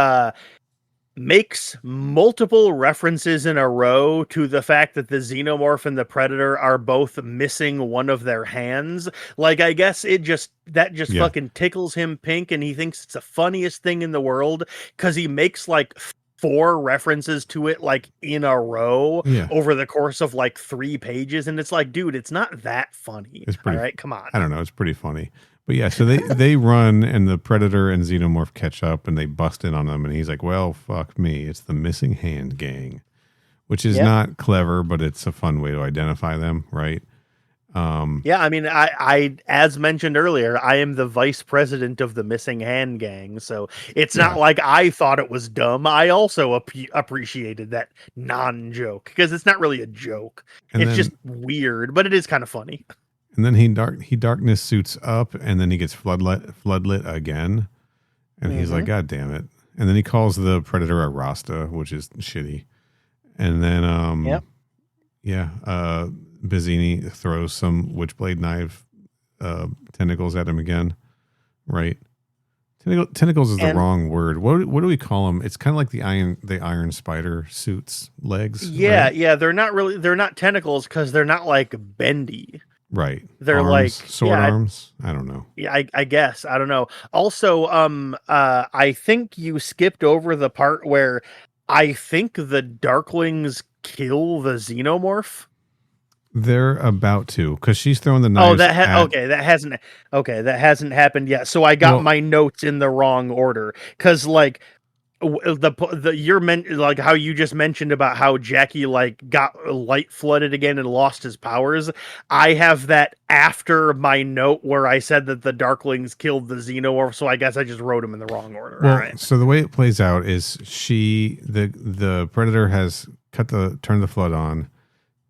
makes multiple references in a row to the fact that the xenomorph and the predator are both missing one of their hands. Like, I guess that just Yeah. fucking tickles him pink, and he thinks it's the funniest thing in the world because he makes like 4 references to it like in a row Yeah. over the course of like 3 pages, and it's like, dude, it's not that funny. It's All pretty. right, come on. I don't know. It's pretty funny. But yeah, so they run and the predator and xenomorph catch up and they bust in on them and he's like, "Well, fuck me. It's the missing hand gang," which is Yep. not clever, but it's a fun way to identify them, right? Yeah, I mean, I as mentioned earlier, I am the vice president of the missing hand gang, so it's Yeah. not like I thought it was dumb. I also appreciated that non-joke because it's not really a joke. And It's then just weird, but it is kind of funny. and then he darkness suits up and then he gets floodlit again. And he's like, "God damn it." And then he calls the predator a Rasta, which is shitty. And then Yep. yeah, Bizzini throws some Witchblade knife tentacles at him again, right? Tentacles is the And- wrong word. What do we call them? It's kind of like the iron spider suit's legs. Yeah, right? yeah, they're not tentacles because they're not like bendy. Right. They're Arms, like sword yeah, arms. I don't know. Yeah, I guess. I don't know. Also, I think you skipped over the part where I think the Darklings kill the Xenomorph. They're about to, because she's throwing the knives. Oh, that hasn't happened yet. So I got Well- my notes in the wrong order because like like how you just mentioned about how Jackie like got light flooded again and lost his powers. I have that after my note where I said that the Darklings killed the Xenomorph, so I guess I just wrote them in the wrong order. Well, All right. so the way it plays out is the predator has turned the flood on.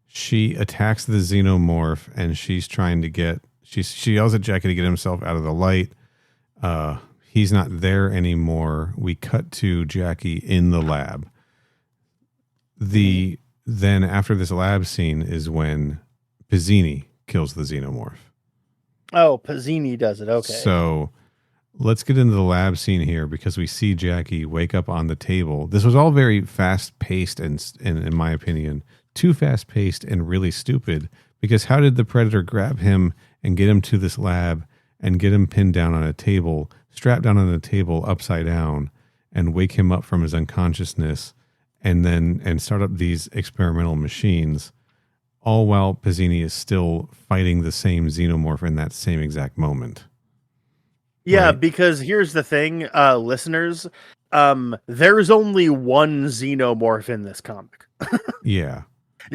She attacks the xenomorph and she's trying to she yells at Jackie to get himself out of the light. He's not there anymore. We cut to Jackie in the lab. Then after this lab scene is when Pizzini kills the xenomorph. Oh, Pizzini does it. Okay. So let's get into the lab scene here because we see Jackie wake up on the table. This was all very fast paced and in my opinion, too fast paced and really stupid because how did the predator grab him and get him to this lab and get him pinned down on a table, strapped down on a table upside down and wake him up from his unconsciousness and start up these experimental machines all while Pizzini is still fighting the same xenomorph in that same exact moment. Yeah, Right. because here's the thing, listeners. There's only one Xenomorph in this comic. Yeah.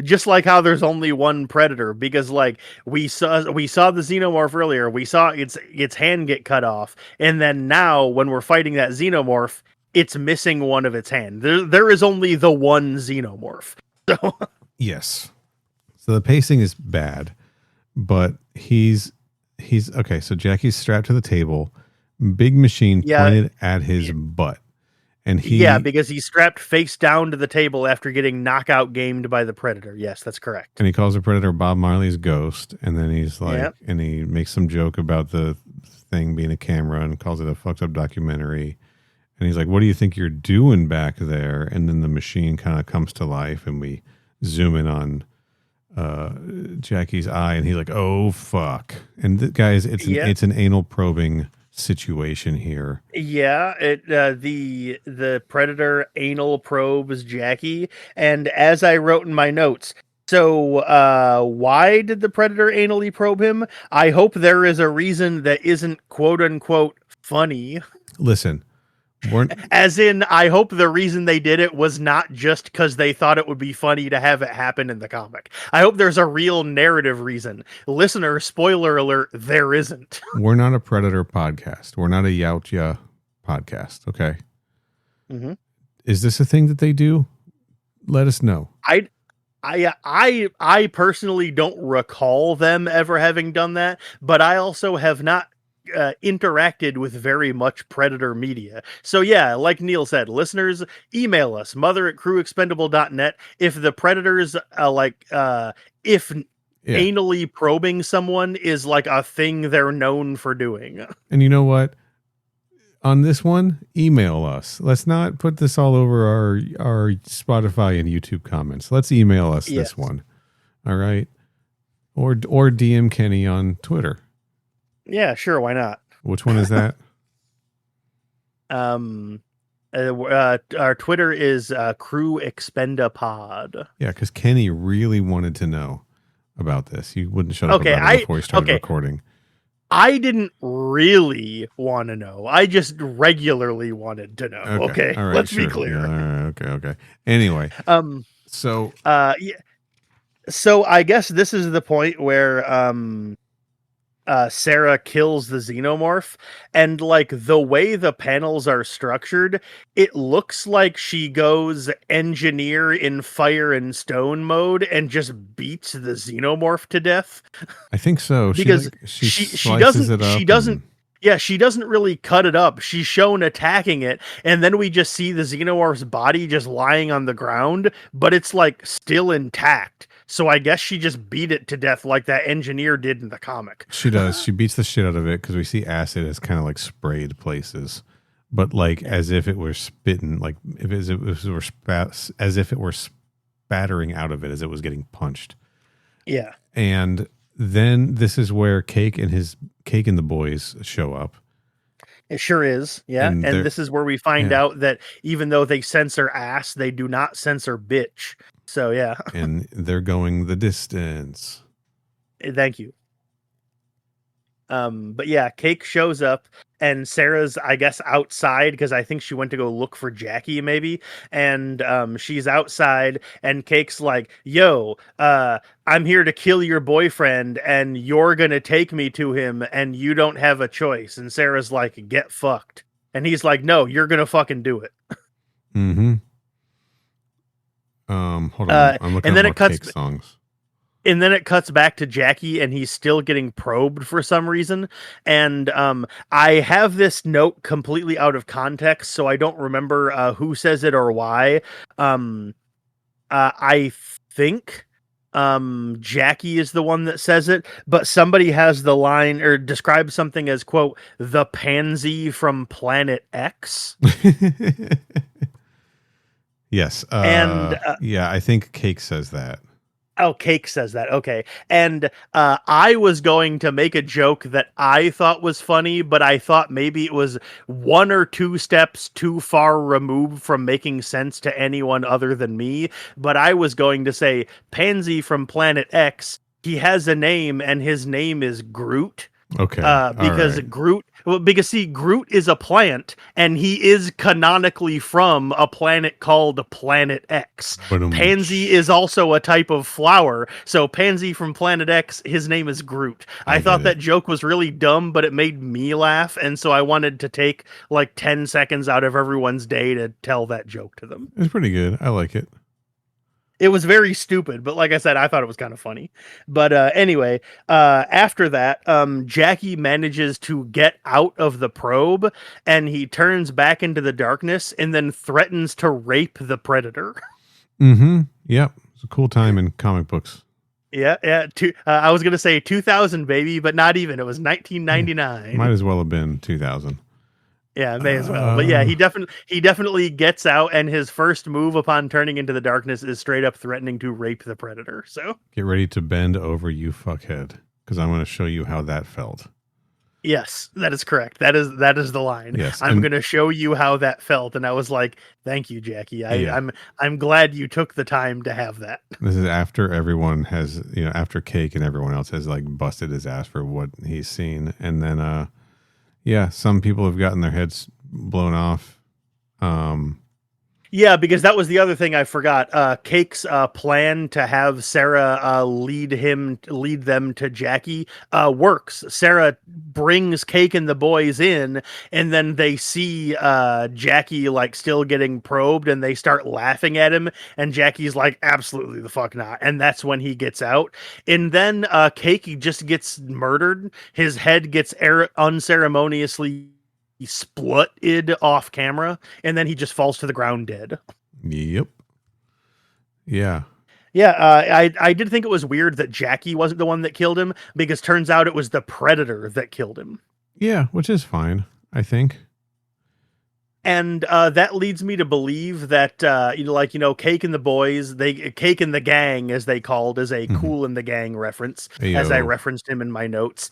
Just like how there's only one Predator, because like we saw the Xenomorph earlier, we saw its hand get cut off, and then now when we're fighting that Xenomorph, it's missing one of its hand. There is only the one Xenomorph. So Yes. So the pacing is bad, but he's okay. So Jackie's strapped to the table, big machine Yeah. pointed at his butt. And yeah, because he's strapped face down to the table after getting knockout gamed by the Predator. Yes, that's correct. and he calls the predator Bob Marley's ghost. And then he's like, Yep. and he makes some joke about the thing being a camera and calls it a fucked up documentary. And he's like, "What do you think you're doing back there?" And then the machine kind of comes to life and we zoom in on Jackie's eye and he's like, "Oh fuck." And guys, it's an anal probing situation here. Yeah, the Predator anal probes Jackie, and as I wrote in my notes, so why did the Predator anally probe him? I hope there is a reason that isn't quote unquote funny. Listen, we're As in, I hope the reason they did it was not just because they thought it would be funny to have it happen in the comic. I hope there's a real narrative reason. Listener, spoiler alert, there isn't. we're not a predator podcast. We're not a Yautja podcast. Okay. Mhm. Is this a thing that they do? Let us know. I personally don't recall them ever having done that, but I also have not interacted with very much Predator media. So yeah, like Neil said, listeners, email us, mother@crewexpendable.net. If the Predators, if Yeah. anally probing someone is like a thing they're known for doing. And you know what? On this one, email us. Let's not put this all over our Spotify and YouTube comments. Let's email us Yes. this one. All right. Or DM Kenny on Twitter. Yeah, sure, why not? Which one is that? Our Twitter is Crew Expendapod. Yeah, because Kenny really wanted to know about this. He wouldn't shut up about it before he started recording. I didn't really want to know. I just regularly wanted to know. Okay. All right, Let's sure. be clear. Yeah, all right, okay. Anyway. So yeah. So I guess this is the point where Sarah kills the xenomorph, and like the way the panels are structured, it looks like she goes engineer in fire and stone mode and just beats the xenomorph to death. I think so. Because she doesn't. Yeah, she doesn't really cut it up. She's shown attacking it, and then we just see the xenomorph's body just lying on the ground, but it's like still intact. So I guess she just beat it to death like that engineer did in the comic. She does. She beats the shit out of it because we see acid as kind of like sprayed places, but like as if it were spitting, like as if it were spattering out of it as it was getting punched. Yeah. And then this is where Cake and the boys show up. It sure is. Yeah. And this is where we find out that even though they censor ass, they do not censor bitch. So, yeah. And they're going the distance. Thank you. But yeah, Cake shows up and Sarah's, I guess, outside because I think she went to go look for Jackie maybe. And she's outside and Cake's like, yo, I'm here to kill your boyfriend and you're going to take me to him and you don't have a choice. And Sarah's like, get fucked. And he's like, no, you're going to fucking do it. Mm-hmm. Hold on. I'm looking at more Cake songs. And then it cuts back to Jackie and he's still getting probed for some reason. And I have this note completely out of context, so I don't remember who says it or why. I think Jackie is the one that says it, but somebody has the line or describes something as, quote, the pansy from Planet X. Yes. Yeah, I think Cake says that. Oh, Cake says that. Okay. And I was going to make a joke that I thought was funny, but I thought maybe it was one or two steps too far removed from making sense to anyone other than me. But I was going to say, Pansy from Planet X, he has a name and his name is Groot. Okay. Because Groot, Groot is a plant and he is canonically from a planet called Planet X. Pansy is also a type of flower. So Pansy from Planet X, his name is Groot. I thought that joke was really dumb, but it made me laugh. And so I wanted to take like 10 seconds out of everyone's day to tell that joke to them. It's pretty good. I like it. It was very stupid, but like I said, I thought it was kind of funny. But anyway, after that, Jackie manages to get out of the probe and he turns back into the darkness and then threatens to rape the Predator. Mm-hmm. Yep. It's a cool time in comic books. Yeah. I was going to say 2000, baby, but not even. It was 1999. Might as well have been 2000. Yeah, may as well. But yeah, he definitely gets out, and his first move upon turning into the darkness is straight up threatening to rape the Predator. So get ready to bend over, you fuckhead, because I'm going to show you how that felt. Yes, that is correct. That is the line. Yes, I'm going to show you how that felt, and I was like, "Thank you, Jackie. I'm glad you took the time to have that." This is after everyone has, after Cake and everyone else has like busted his ass for what he's seen, and then yeah, some people have gotten their heads blown off. Yeah, because that was the other thing I forgot. Cake's plan to have Sarah lead them to Jackie works. Sarah brings Cake and the boys in, and then they see Jackie like still getting probed, and they start laughing at him. And Jackie's like, "Absolutely the fuck not!" And that's when he gets out. And then Cake just gets murdered. His head gets unceremoniously splutted off camera, and then he just falls to the ground dead. Yep. Yeah. Yeah, I did think it was weird that Jackie wasn't the one that killed him, because turns out it was the Predator that killed him. Yeah, which is fine, I think. And that leads me to believe that Cake and the boys, Cake and the gang, as they called, is a Cool and the Gang reference, as I referenced him in my notes.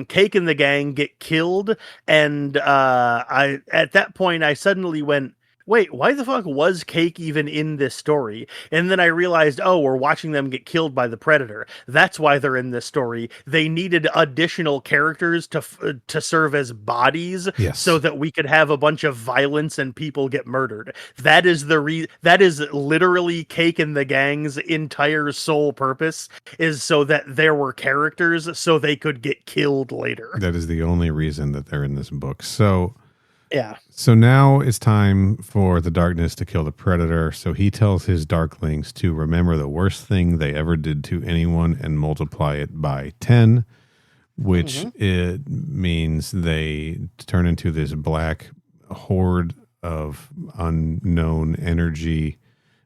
Cake and the gang get killed, and at that point I suddenly went, wait, why the fuck was Cake even in this story? And then I realized, oh, we're watching them get killed by the Predator. That's why they're in this story. They needed additional characters to serve as bodies, so that we could have a bunch of violence and people get murdered. That is that is literally Cake and the gang's entire sole purpose, is so that there were characters so they could get killed later. That is the only reason that they're in this book. So yeah. So now it's time for the darkness to kill the Predator. So he tells his darklings to remember the worst thing they ever did to anyone and multiply it by 10, which it means they turn into this black horde of unknown energy.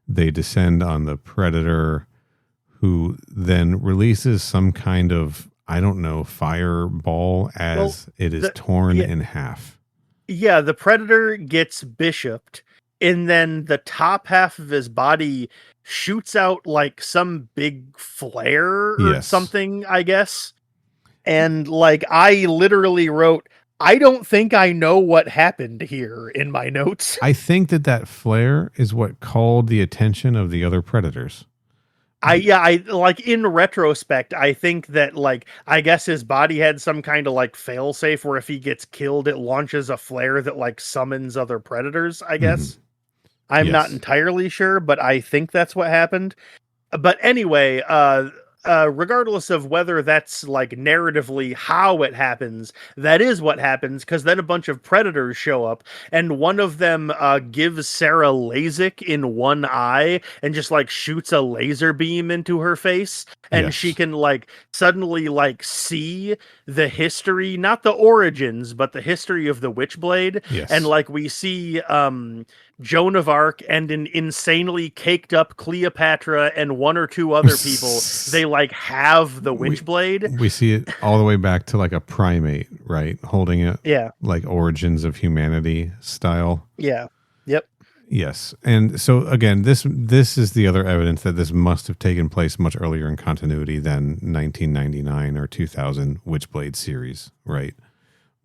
They descend on the Predator, who then releases some kind of, I don't know, fireball as it is torn in half. Yeah, the Predator gets bishoped, and then the top half of his body shoots out like some big flare or something, I guess. And like, I literally wrote, I don't think I know what happened here in my notes. I think that flare is what called the attention of the other Predators. I like, in retrospect, I think that, like, I guess his body had some kind of like failsafe where if he gets killed, it launches a flare that like summons other Predators, I guess. I'm not entirely sure, but I think that's what happened. But anyway, regardless of whether that's like narratively how it happens, that is what happens, because then a bunch of Predators show up, and one of them gives Sarah LASIK in one eye and just like shoots a laser beam into her face, and she can like suddenly like see the history, not the origins, but the history of the Witchblade. And like, we see Joan of Arc and an insanely caked up Cleopatra and one or two other people. They like have the Witchblade. We see it all the way back to like a primate, right? Holding it. Yeah. Like Origins of Humanity style. Yeah. Yep. Yes. And so again, this is the other evidence that this must have taken place much earlier in continuity than 1999 or 2000 Witchblade series, right?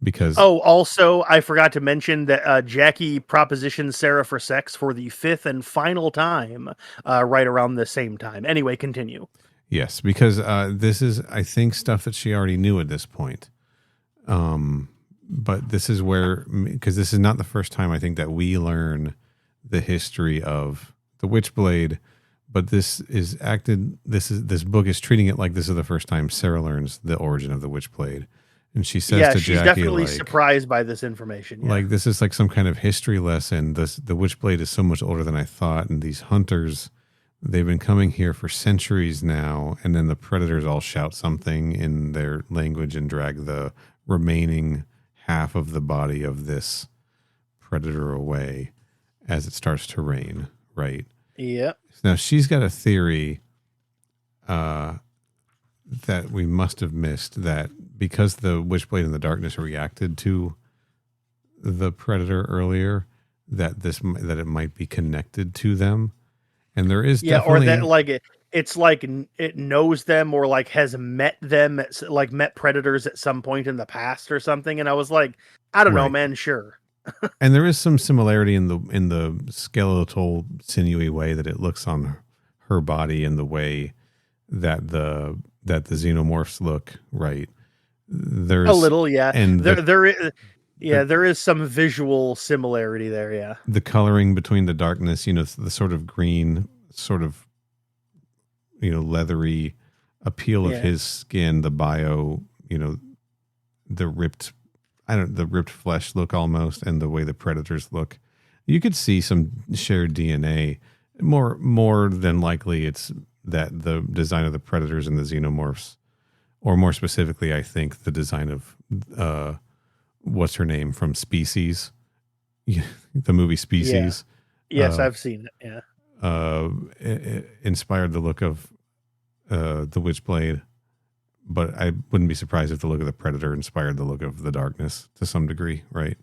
Because also I forgot to mention that Jackie propositioned Sarah for sex for the 5th and final time right around the same time. Anyway, continue. Yes, because this is, I think, stuff that she already knew at this point. But this is where, because this is not the first time I think that we learn the history of the Witchblade, but this book is treating it like this is the first time Sarah learns the origin of the Witchblade. And she says to she's Jackie, definitely like, surprised by this information. Yeah. Like, this is like some kind of history lesson. The Witchblade is so much older than I thought. And these hunters, they've been coming here for centuries now. And then the Predators all shout something in their language and drag the remaining half of the body of this Predator away as it starts to rain, right? Yep. Now, she's got a theory that we must have missed, that because the Witchblade in the darkness reacted to the Predator earlier, that it might be connected to them. And there is or that like it's like it knows them, or like has met them, like met Predators at some point in the past or something. And I was like, I don't know, man. Sure. And there is some similarity in the skeletal, sinewy way that it looks on her body, and the way that the xenomorphs look, right? There's a little, yeah. And Yeah, there is some visual similarity there, yeah. The coloring between the darkness, the sort of green, sort of, leathery appeal of Yeah. his skin, the bio, the ripped, the ripped flesh look almost, and the way the predators look. You could see some shared DNA. More than likely, it's that the design of the predators and the xenomorphs, or more specifically, I think the design of what's her name from Species, the movie Species. Yeah. Yes, I've seen it. Yeah. Inspired the look of the Witchblade, but I wouldn't be surprised if the look of the Predator inspired the look of the Darkness to some degree, right?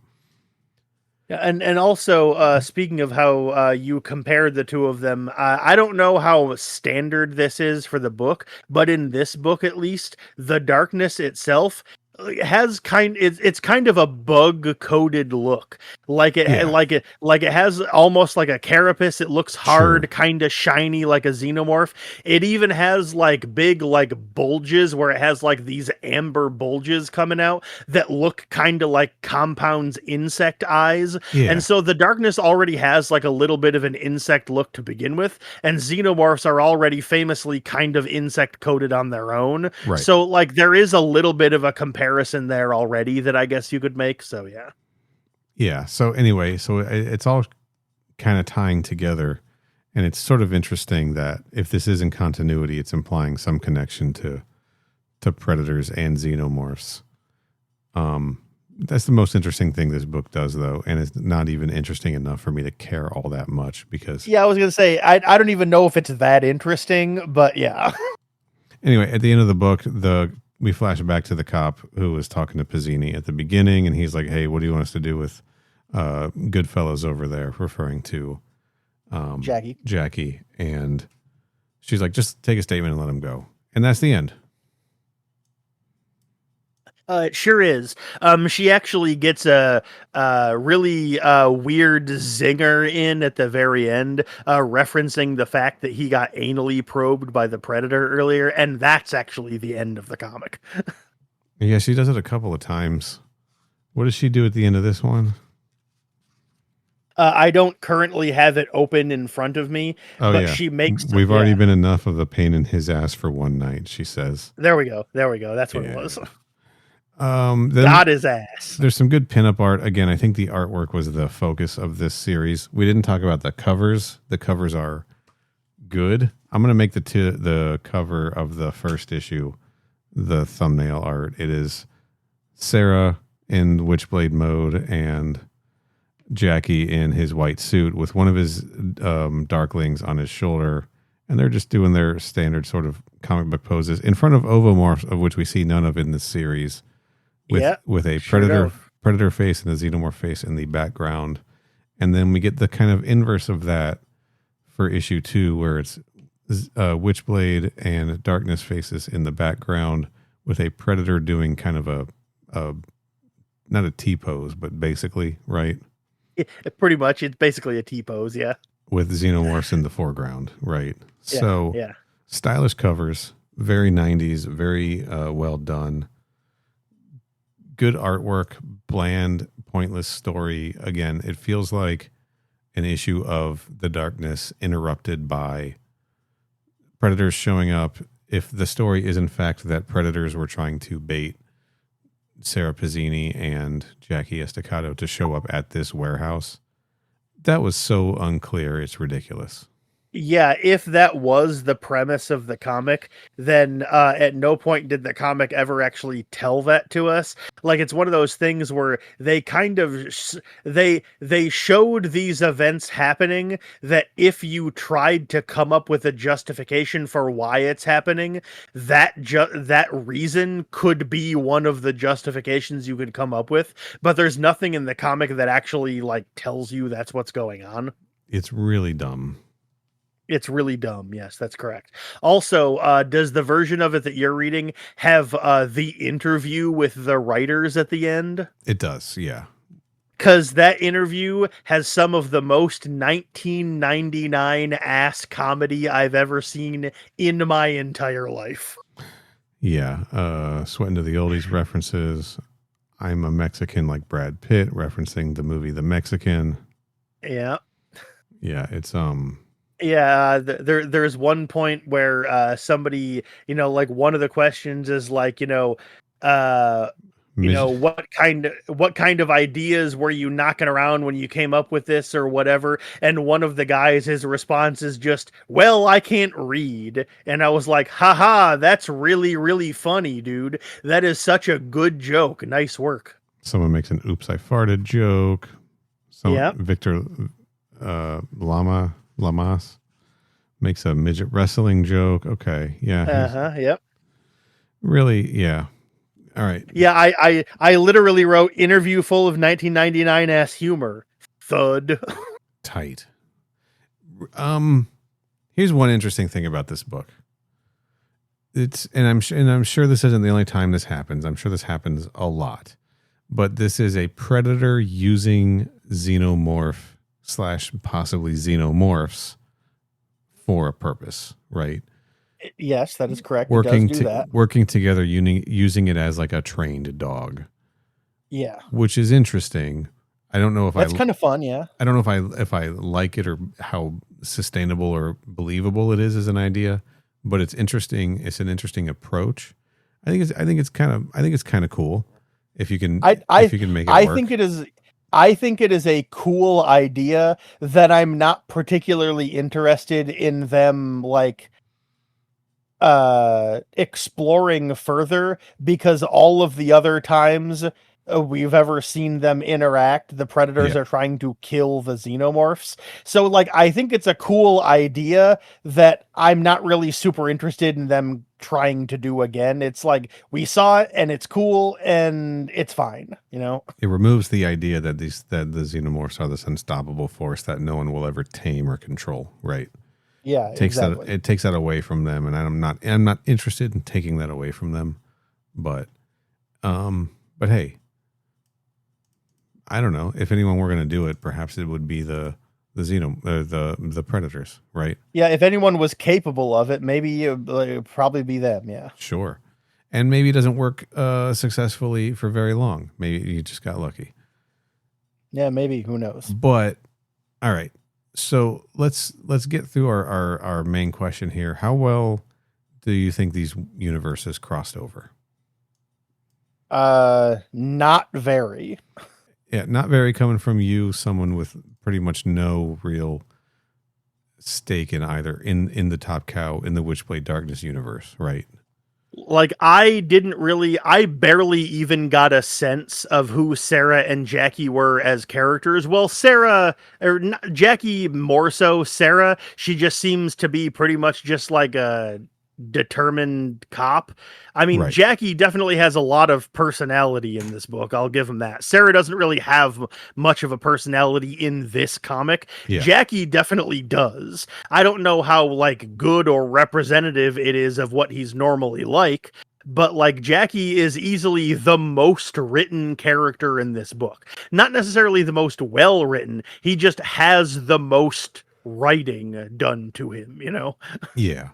Yeah, and also speaking of how you compared the two of them, I don't know how standard this is for the book, but in this book at least, the darkness itself has it's kind of a bug coated look, like it Yeah. like it has almost like a carapace. It looks hard, Sure. kind of shiny, like a xenomorph. It even has like big like bulges where it has like these amber bulges coming out that look kind of like Compound's insect eyes. Yeah. And so the darkness already has like a little bit of an insect look to begin with, and xenomorphs are already famously kind of insect coated on their own. Right. So like there is a little bit of a comparison there already that I guess you could make. So yeah. Yeah. So anyway, it's all kind of tying together, and it's sort of interesting that if this is in continuity, it's implying some connection to predators and xenomorphs. That's the most interesting thing this book does, though, and it's not even interesting enough for me to care all that much because. Yeah, I was gonna say I don't even know if it's that interesting, but yeah. Anyway, at the end of the book, we flash back to the cop who was talking to Pizzini at the beginning, and he's like, "Hey, what do you want us to do with Goodfellas over there?" Referring to Jackie, and she's like, "Just take a statement and let him go," and that's the end. It sure is. She actually gets a really weird zinger in at the very end, referencing the fact that he got anally probed by the Predator earlier, and that's actually the end of the comic. Yeah, she does it a couple of times. What does she do at the end of this one? I don't currently have it open in front of me, but she makes... We've already been enough of a pain in his ass for one night, she says. There we go. That's what it was. Got his ass. There's some good pinup art. Again, I think the artwork was the focus of this series. We didn't talk about the covers. The covers are good. I'm going to make the cover of the first issue the thumbnail art. It is Sarah in Witchblade mode and Jackie in his white suit with one of his darklings on his shoulder, and they're just doing their standard sort of comic book poses in front of ovomorphs, of which we see none of in this series. With a predator face and a xenomorph face in the background. And then we get the kind of inverse of that for issue 2, where it's Witchblade and Darkness faces in the background with a predator doing kind of a not a T-pose, but basically, right? Yeah, pretty much. It's basically a T-pose, yeah. With xenomorphs in the foreground, right? Yeah, so yeah. Stylish covers, very 90s, very well done. Good artwork, bland, pointless story. Again, it feels like an issue of The Darkness interrupted by predators showing up. If the story is in fact that predators were trying to bait Sarah Pizzini and Jackie Estacado to show up at this warehouse, that was so unclear. It's ridiculous. Yeah, if that was the premise of the comic, then at no point did the comic ever actually tell that to us. Like, it's one of those things where they kind of they showed these events happening that if you tried to come up with a justification for why it's happening, that reason could be one of the justifications you could come up with. But there's nothing in the comic that actually like tells you that's what's going on. It's really dumb. It's really dumb. Yes, that's correct. Also, does the version of it that you're reading have the interview with the writers at the end? It does, yeah. Because that interview has some of the most 1999 ass comedy I've ever seen in my entire life. Yeah, Sweating to the Oldies references. I'm a Mexican like Brad Pitt, referencing the movie The Mexican. Yeah. Yeah, it's Yeah, there's one point where somebody, like one of the questions is like, midget. what kind of ideas were you knocking around when you came up with this or whatever? And one of the guys, his response is just, "Well, I can't read." And I was like, "Haha, that's really, really funny, dude. That is such a good joke. Nice work." Someone makes an "oops, I farted" joke. Yeah. Victor Lamas makes a midget wrestling joke. Okay, yeah, Yep. really, yeah. All right, Yeah, I literally wrote interview full of 1999 ass humor. Thud. tight. Here's one interesting thing about this book. I'm sure this isn't the only time this happens. I'm sure this happens a lot, but this is a predator using xenomorph / possibly xenomorphs for a purpose, right? Yes, that is correct. It does do that. Working together, using it as like a trained dog. Yeah, which is interesting. I don't know if that's kind of fun. Yeah, I don't know if I like it or how sustainable or believable it is as an idea, but it's interesting. It's an interesting approach. I think it's kind of cool if you can if you can make it work. I think it is a cool idea that I'm not particularly interested in them like exploring further, because all of the other times we've ever seen them interact, the predators are trying to kill the xenomorphs. So like, I think it's a cool idea that I'm not really super interested in them trying to do again. It's like, we saw it and it's cool and it's fine, It removes the idea that the xenomorphs are this unstoppable force that no one will ever tame or control, right? Yeah, exactly. It takes that away from them, and I'm not interested in taking that away from them. But hey, I don't know if anyone were going to do it. Perhaps it would be the predators, right? Yeah, if anyone was capable of it, maybe it would probably be them. Yeah, sure. And maybe it doesn't work successfully for very long. Maybe you just got lucky. Yeah, maybe. Who knows? But all right. So let's get through our main question here. How well do you think these universes crossed over? Not very. Yeah, not very, coming from you, someone with pretty much no real stake in either in the Top Cow in the Witchblade Darkness universe, right? Like, I barely even got a sense of who Sarah and Jackie were as characters. Well, Jackie more so. Sarah, she just seems to be pretty much just like a determined cop. I mean, right. Jackie definitely has a lot of personality in this book. I'll give him that. Sarah doesn't really have much of a personality in this comic. Yeah. Jackie definitely does. I don't know how like good or representative it is of what he's normally like, but like Jackie is easily the most written character in this book. Not necessarily the most well written. He just has the most writing done to him, Yeah.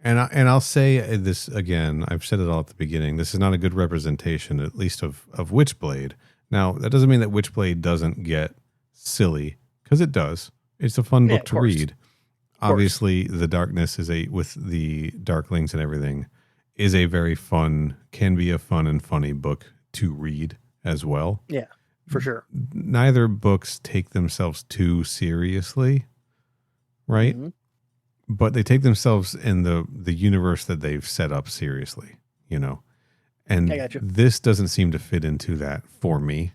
And I'll say this again. I've said it all at the beginning. This is not a good representation, at least of Witchblade. Now, that doesn't mean that Witchblade doesn't get silly, because it does. It's a fun book to read. Obviously, the darkness with the darklings and everything is a very fun, can be a fun and funny book to read as well. Yeah, for sure. Neither books take themselves too seriously, right? Mm-hmm. But they take themselves in the universe that they've set up seriously, and this doesn't seem to fit into that for me.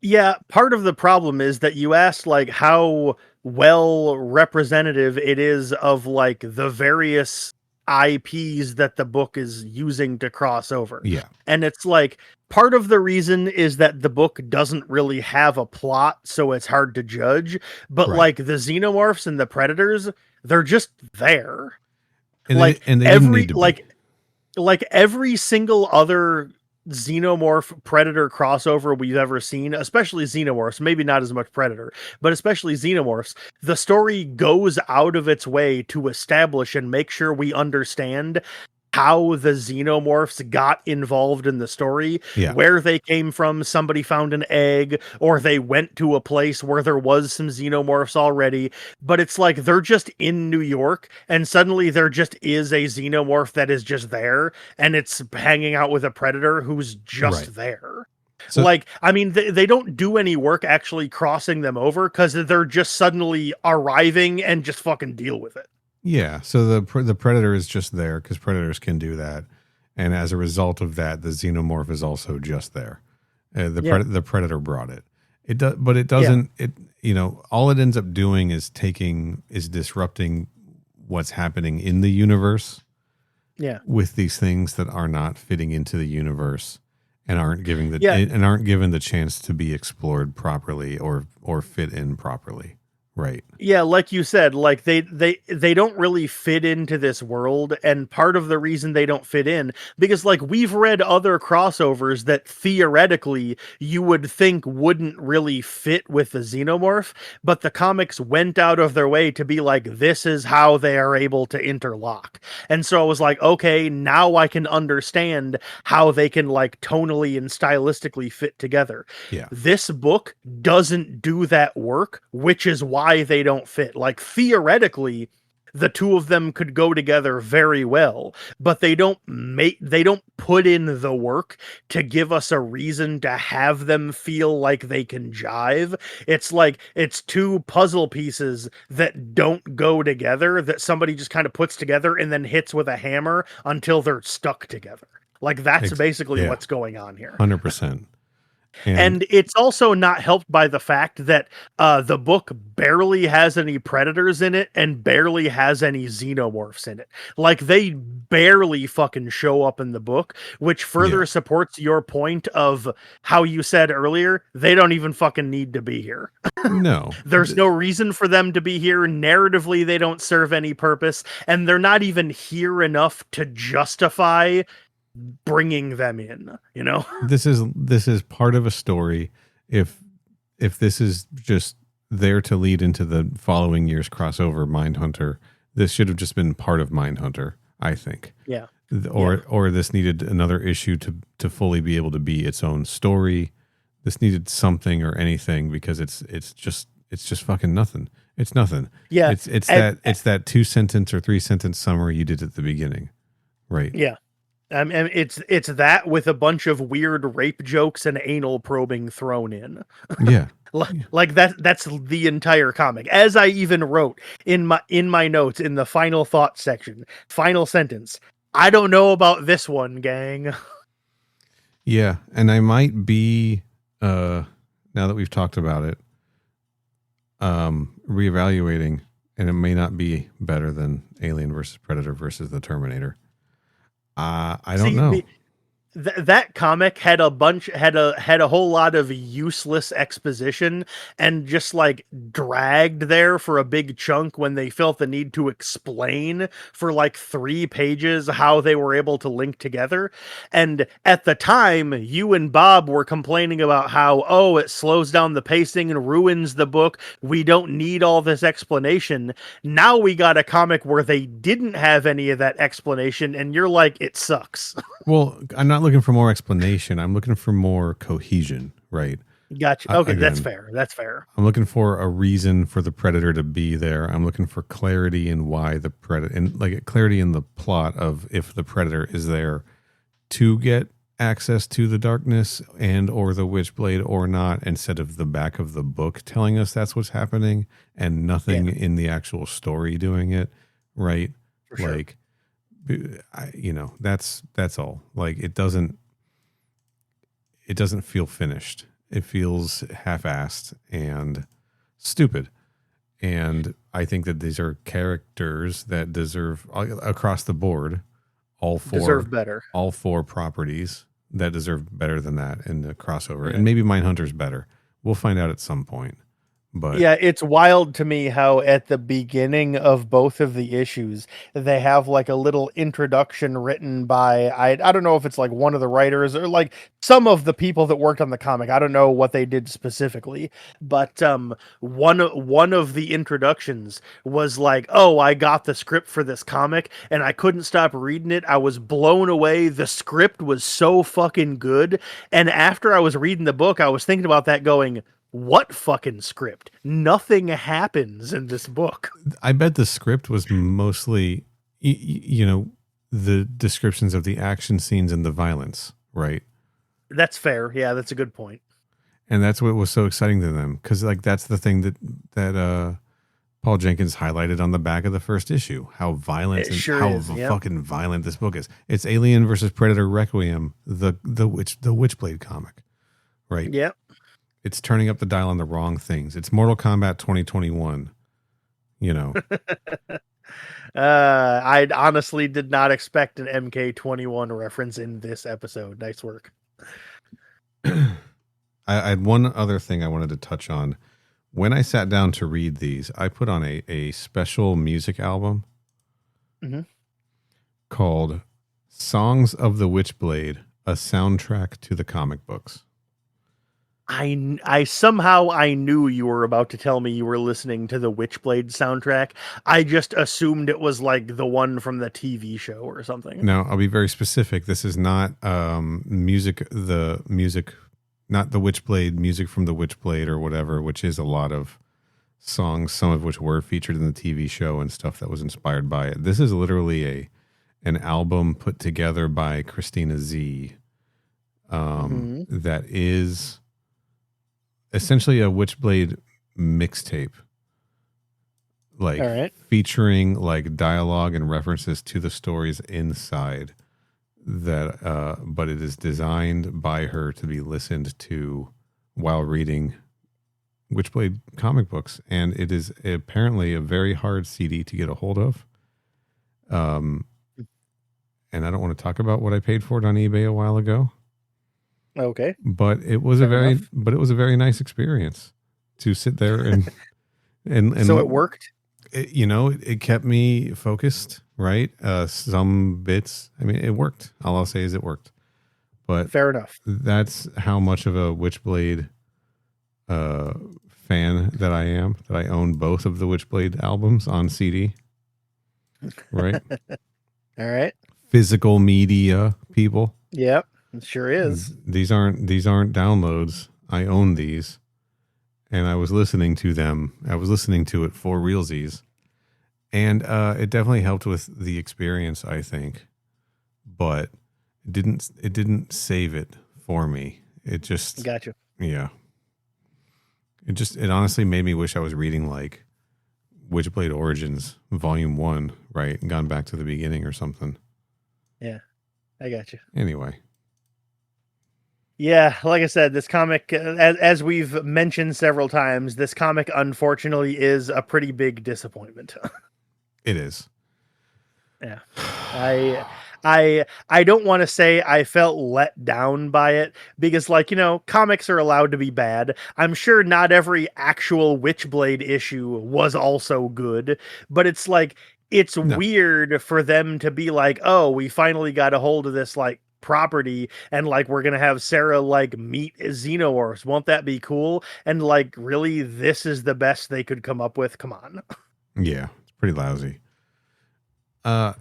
Yeah, part of the problem is that you asked like how well representative it is of like the various IPs that the book is using to cross over. Yeah. And it's like, part of the reason is that the book doesn't really have a plot, so it's hard to judge. But like the xenomorphs and the predators, they're just there. And they didn't need to be. Like every single other xenomorph predator crossover we've ever seen, especially xenomorphs, maybe not as much predator, but especially xenomorphs, the story goes out of its way to establish and make sure we understand how the xenomorphs got involved in the story, Yeah. where they came from. Somebody found an egg, or they went to a place where there was some xenomorphs already. But it's like they're just in New York, and suddenly there just is a xenomorph that is just there, and it's hanging out with a predator who's just Right. there. So- Like, I mean, they don't do any work actually crossing them over, because they're just suddenly arriving and just fucking deal with it. Yeah, so the predator is just there because predators can do that, and as a result of that, the xenomorph is also just there. The predator brought it. It does, but it doesn't. It all it ends up doing is disrupting what's happening in the universe. Yeah, With these things that are not fitting into the universe and aren't given the chance to be explored properly or fit in properly. Right. Yeah, like you said, like they don't really fit into this world, and part of the reason they don't fit in, because like we've read other crossovers that theoretically you would think wouldn't really fit with the xenomorph, but the comics went out of their way to be like, this is how they are able to interlock. And so I was like, okay, now I can understand how they can like tonally and stylistically fit together. Yeah. This book doesn't do that work, which is why they don't fit. Like theoretically, the two of them could go together very well, but they don't put in the work to give us a reason to have them feel like they can jive. It's like it's two puzzle pieces that don't go together, that somebody just kind of puts together and then hits with a hammer until they're stuck together. Like that's basically what's going on here. 100%. And it's also not helped by the fact that the book barely has any predators in it and barely has any xenomorphs in it. Like they barely fucking show up in the book, which further supports your point of how you said earlier, they don't even fucking need to be here. No. There's no reason for them to be here. Narratively, they don't serve any purpose, and they're not even here enough to justify bringing them in, This is part of a story. If this is just there to lead into the following year's crossover Mindhunter, this should have just been part of Mindhunter, I think. Yeah. Or this needed another issue to fully be able to be its own story. This needed something or anything, because it's just fucking nothing. It's nothing. Yeah. It's that 2-sentence or 3-sentence summary you did at the beginning. Right. Yeah. And it's that with a bunch of weird rape jokes and anal probing thrown in. Yeah. Like that's the entire comic. As I even wrote in my notes in the final thought section, final sentence, I don't know about this one, gang. Yeah, and I might be now that we've talked about it, reevaluating, and it may not be better than Alien versus Predator versus the Terminator. I don't know. That comic had a whole lot of useless exposition and just like dragged there for a big chunk when they felt the need to explain for like 3 pages how they were able to link together. And at the time, you and Bob were complaining about how, it slows down the pacing and ruins the book. We don't need all this explanation. Now we got a comic where they didn't have any of that explanation, and you're like, it sucks. Well, I'm not looking for more explanation. I'm looking for more cohesion, right? Gotcha. Okay, Again, that's fair. I'm looking for a reason for the predator to be there. I'm looking for clarity in why the predator, and like clarity in the plot of if the predator is there to get access to the darkness and or the Witchblade or not, instead of the back of the book telling us that's what's happening and nothing in the actual story doing it, right? For sure. Like, that's all. Like it doesn't feel finished. It feels half-assed and stupid. And I think that these are characters that deserve, across the board, deserve better. All 4 properties that deserve better than that in the crossover. And maybe Mindhunter's better. We'll find out at some point. But Yeah, it's wild to me how at the beginning of both of the issues they have like a little introduction written by I don't know if it's like one of the writers or like some of the people that worked on the comic. I don't know what they did specifically, but one of the introductions was like, "Oh, I got the script for this comic and I couldn't stop reading it. I was blown away. The script was so fucking good." And after I was reading the book, I was thinking about that going, what fucking script? Nothing happens in this book. I bet the script was mostly, the descriptions of the action scenes and the violence, right? That's fair. Yeah, that's a good point. And that's what was so exciting to them, because like that's the thing that Paul Jenkins highlighted on the back of the first issue, how violent It and sure how is, yep. fucking violent this book is. It's Alien versus Predator Requiem, the Witchblade comic, right? Yep. It's turning up the dial on the wrong things. It's Mortal Kombat 2021. I honestly did not expect an MK21 reference in this episode. Nice work. I had one other thing I wanted to touch on. When I sat down to read these, I put on a special music album called Songs of the Witchblade, a soundtrack to the comic books. I somehow I knew you were about to tell me you were listening to the Witchblade soundtrack. I just assumed it was like the one from the TV show or something. Now, I'll be very specific. This is not music, not the Witchblade, music from the Witchblade or whatever, which is a lot of songs, some of which were featured in the TV show and stuff that was inspired by it. This is literally an album put together by Christina Z. That is essentially a Witchblade mixtape, like featuring like dialogue and references to the stories inside that, but it is designed by her to be listened to while reading Witchblade comic books. And it is apparently a very hard CD to get a hold of. And I don't want to talk about what I paid for it on eBay a while ago. Okay. But it was a very nice experience to sit there and so it worked. It kept me focused, right? Some bits, I mean, it worked. All I'll say is it worked. But fair enough. That's how much of a Witchblade fan that I am. That I own both of the Witchblade albums on CD. Right. All right. Physical media people. Yep. It sure is. These aren't downloads. I own these, and I was listening to them. I was listening to it for realsies, and it definitely helped with the experience, I think. But it didn't save it for me. It just gotcha. Yeah. It honestly made me wish I was reading like Witchblade Origins Volume 1, right, and gone back to the beginning or something. Yeah, I got you. Anyway. Yeah, like I said, this comic, as we've mentioned several times, this comic unfortunately is a pretty big disappointment. It is. Yeah. I don't want to say I felt let down by it because, like, comics are allowed to be bad. I'm sure not every actual Witchblade issue was also good, but it's like, it's weird for them to be like, oh, we finally got a hold of this, like, property and like we're gonna have Sarah like meet Xenomorphs. Won't that be cool? And like, really, this is the best they could come up with? Come on. Yeah, it's pretty lousy.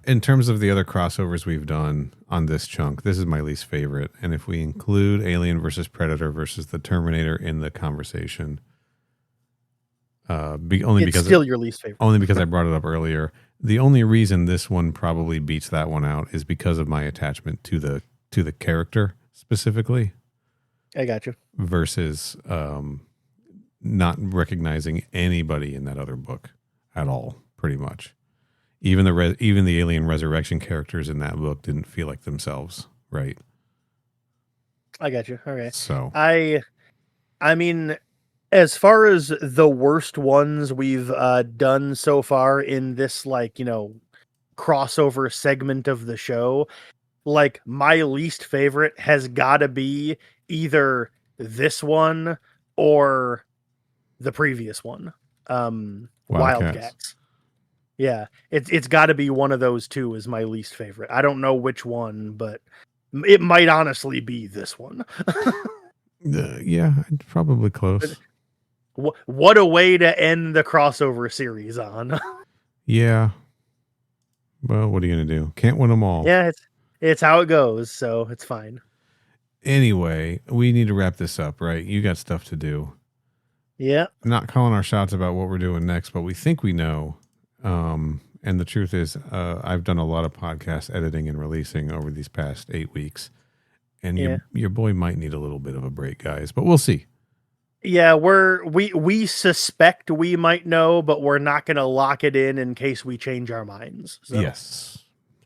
In terms of the other crossovers we've done on this chunk, this is my least favorite. And if we include Alien versus Predator versus the Terminator in the conversation, it's still your least favorite. Only because I brought it up earlier. The only reason this one probably beats that one out is because of my attachment to the character specifically. I got you. Versus not recognizing anybody in that other book at all, pretty much. Even the Alien Resurrection characters in that book didn't feel like themselves, right? I got you. Okay. So I mean, as far as the worst ones we've done so far in this, like, crossover segment of the show, like, my least favorite has got to be either this one or the previous one. Wildcats. Wildcats. Yeah, it's got to be one of those two is my least favorite. I don't know which one, but it might honestly be this one. Yeah, probably close. What a way to end the crossover series on. Yeah. Well, what are you going to do? Can't win them all. Yeah, it's how it goes, so it's fine. Anyway, we need to wrap this up, right? You got stuff to do. Yeah. I'm not calling our shots about what we're doing next, but we think we know. And the truth is, I've done a lot of podcast editing and releasing over these past 8 weeks. And your boy might need a little bit of a break, guys, but we'll see. Yeah, we suspect we might know, but we're not going to lock it in case we change our minds. So. Yes.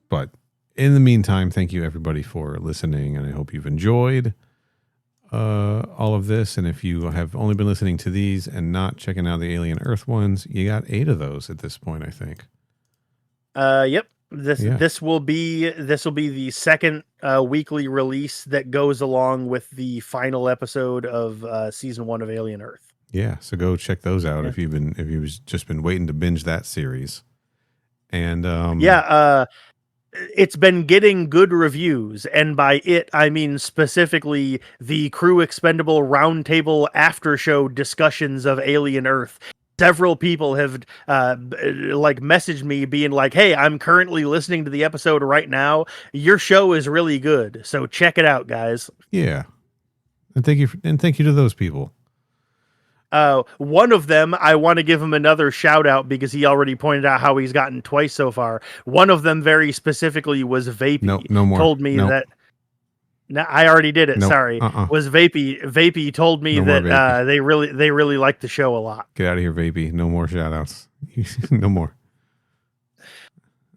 But in the meantime, thank you everybody for listening, and I hope you've enjoyed all of this. And if you have only been listening to these and not checking out the Alien Earth ones, you got 8 of those at this point, I think. Yep. This will be the second weekly release that goes along with the final episode of season 1 of Alien Earth. Yeah, so go check those out if you've just been waiting to binge that series. And it's been getting good reviews, and by it I mean specifically the Crew Expendable Roundtable after show discussions of Alien Earth. Several people have messaged me being like, "Hey, I'm currently listening to the episode right now. Your show is really good, so check it out, guys." Yeah, and thank you to those people. One of them, I want to give him another shout out because he already pointed out how he's gotten twice so far. One of them very specifically was Vapey. No more. Told me that. No, I already did it. Nope. Sorry. Was Vapey. Vapey told me that they really liked the show a lot. Get out of here, Vapey. No more shout outs. No more.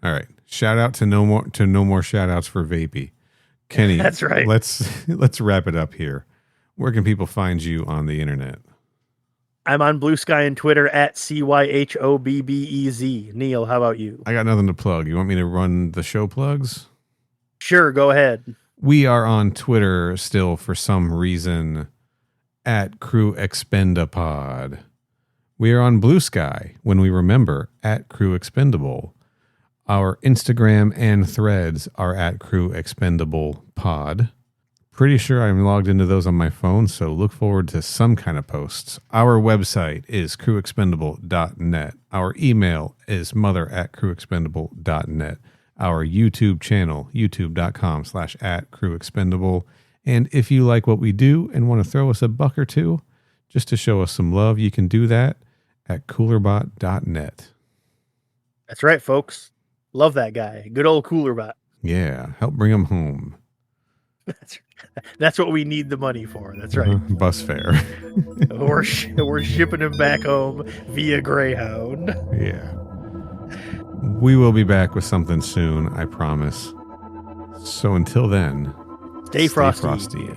All right. Shout out to no more shout outs for Vapey. Kenny. That's right. Let's wrap it up here. Where can people find you on the internet? I'm on Blue Sky and Twitter at CYHOBBEZ. Neil, how about you? I got nothing to plug. You want me to run the show plugs? Sure, go ahead. We are on Twitter still for some reason at Crew Expendapod. We are on Blue Sky when we remember at Crew Expendable. Our Instagram and threads are at Crew Expendable Pod. Pretty sure I'm logged into those on my phone, so look forward to some kind of posts. Our website is crewexpendable.net. Our email is mother@crewexpendable.net. Our YouTube channel, youtube.com/@crewexpendable. And if you like what we do and want to throw us a buck or two, just to show us some love, you can do that at coolerbot.net. That's right, folks. Love that guy. Good old Coolerbot. Yeah, help bring him home. That's what we need the money for. That's right. Bus fare. we're shipping him back home via Greyhound. Yeah. We will be back with something soon, I promise. So until then, stay frosty.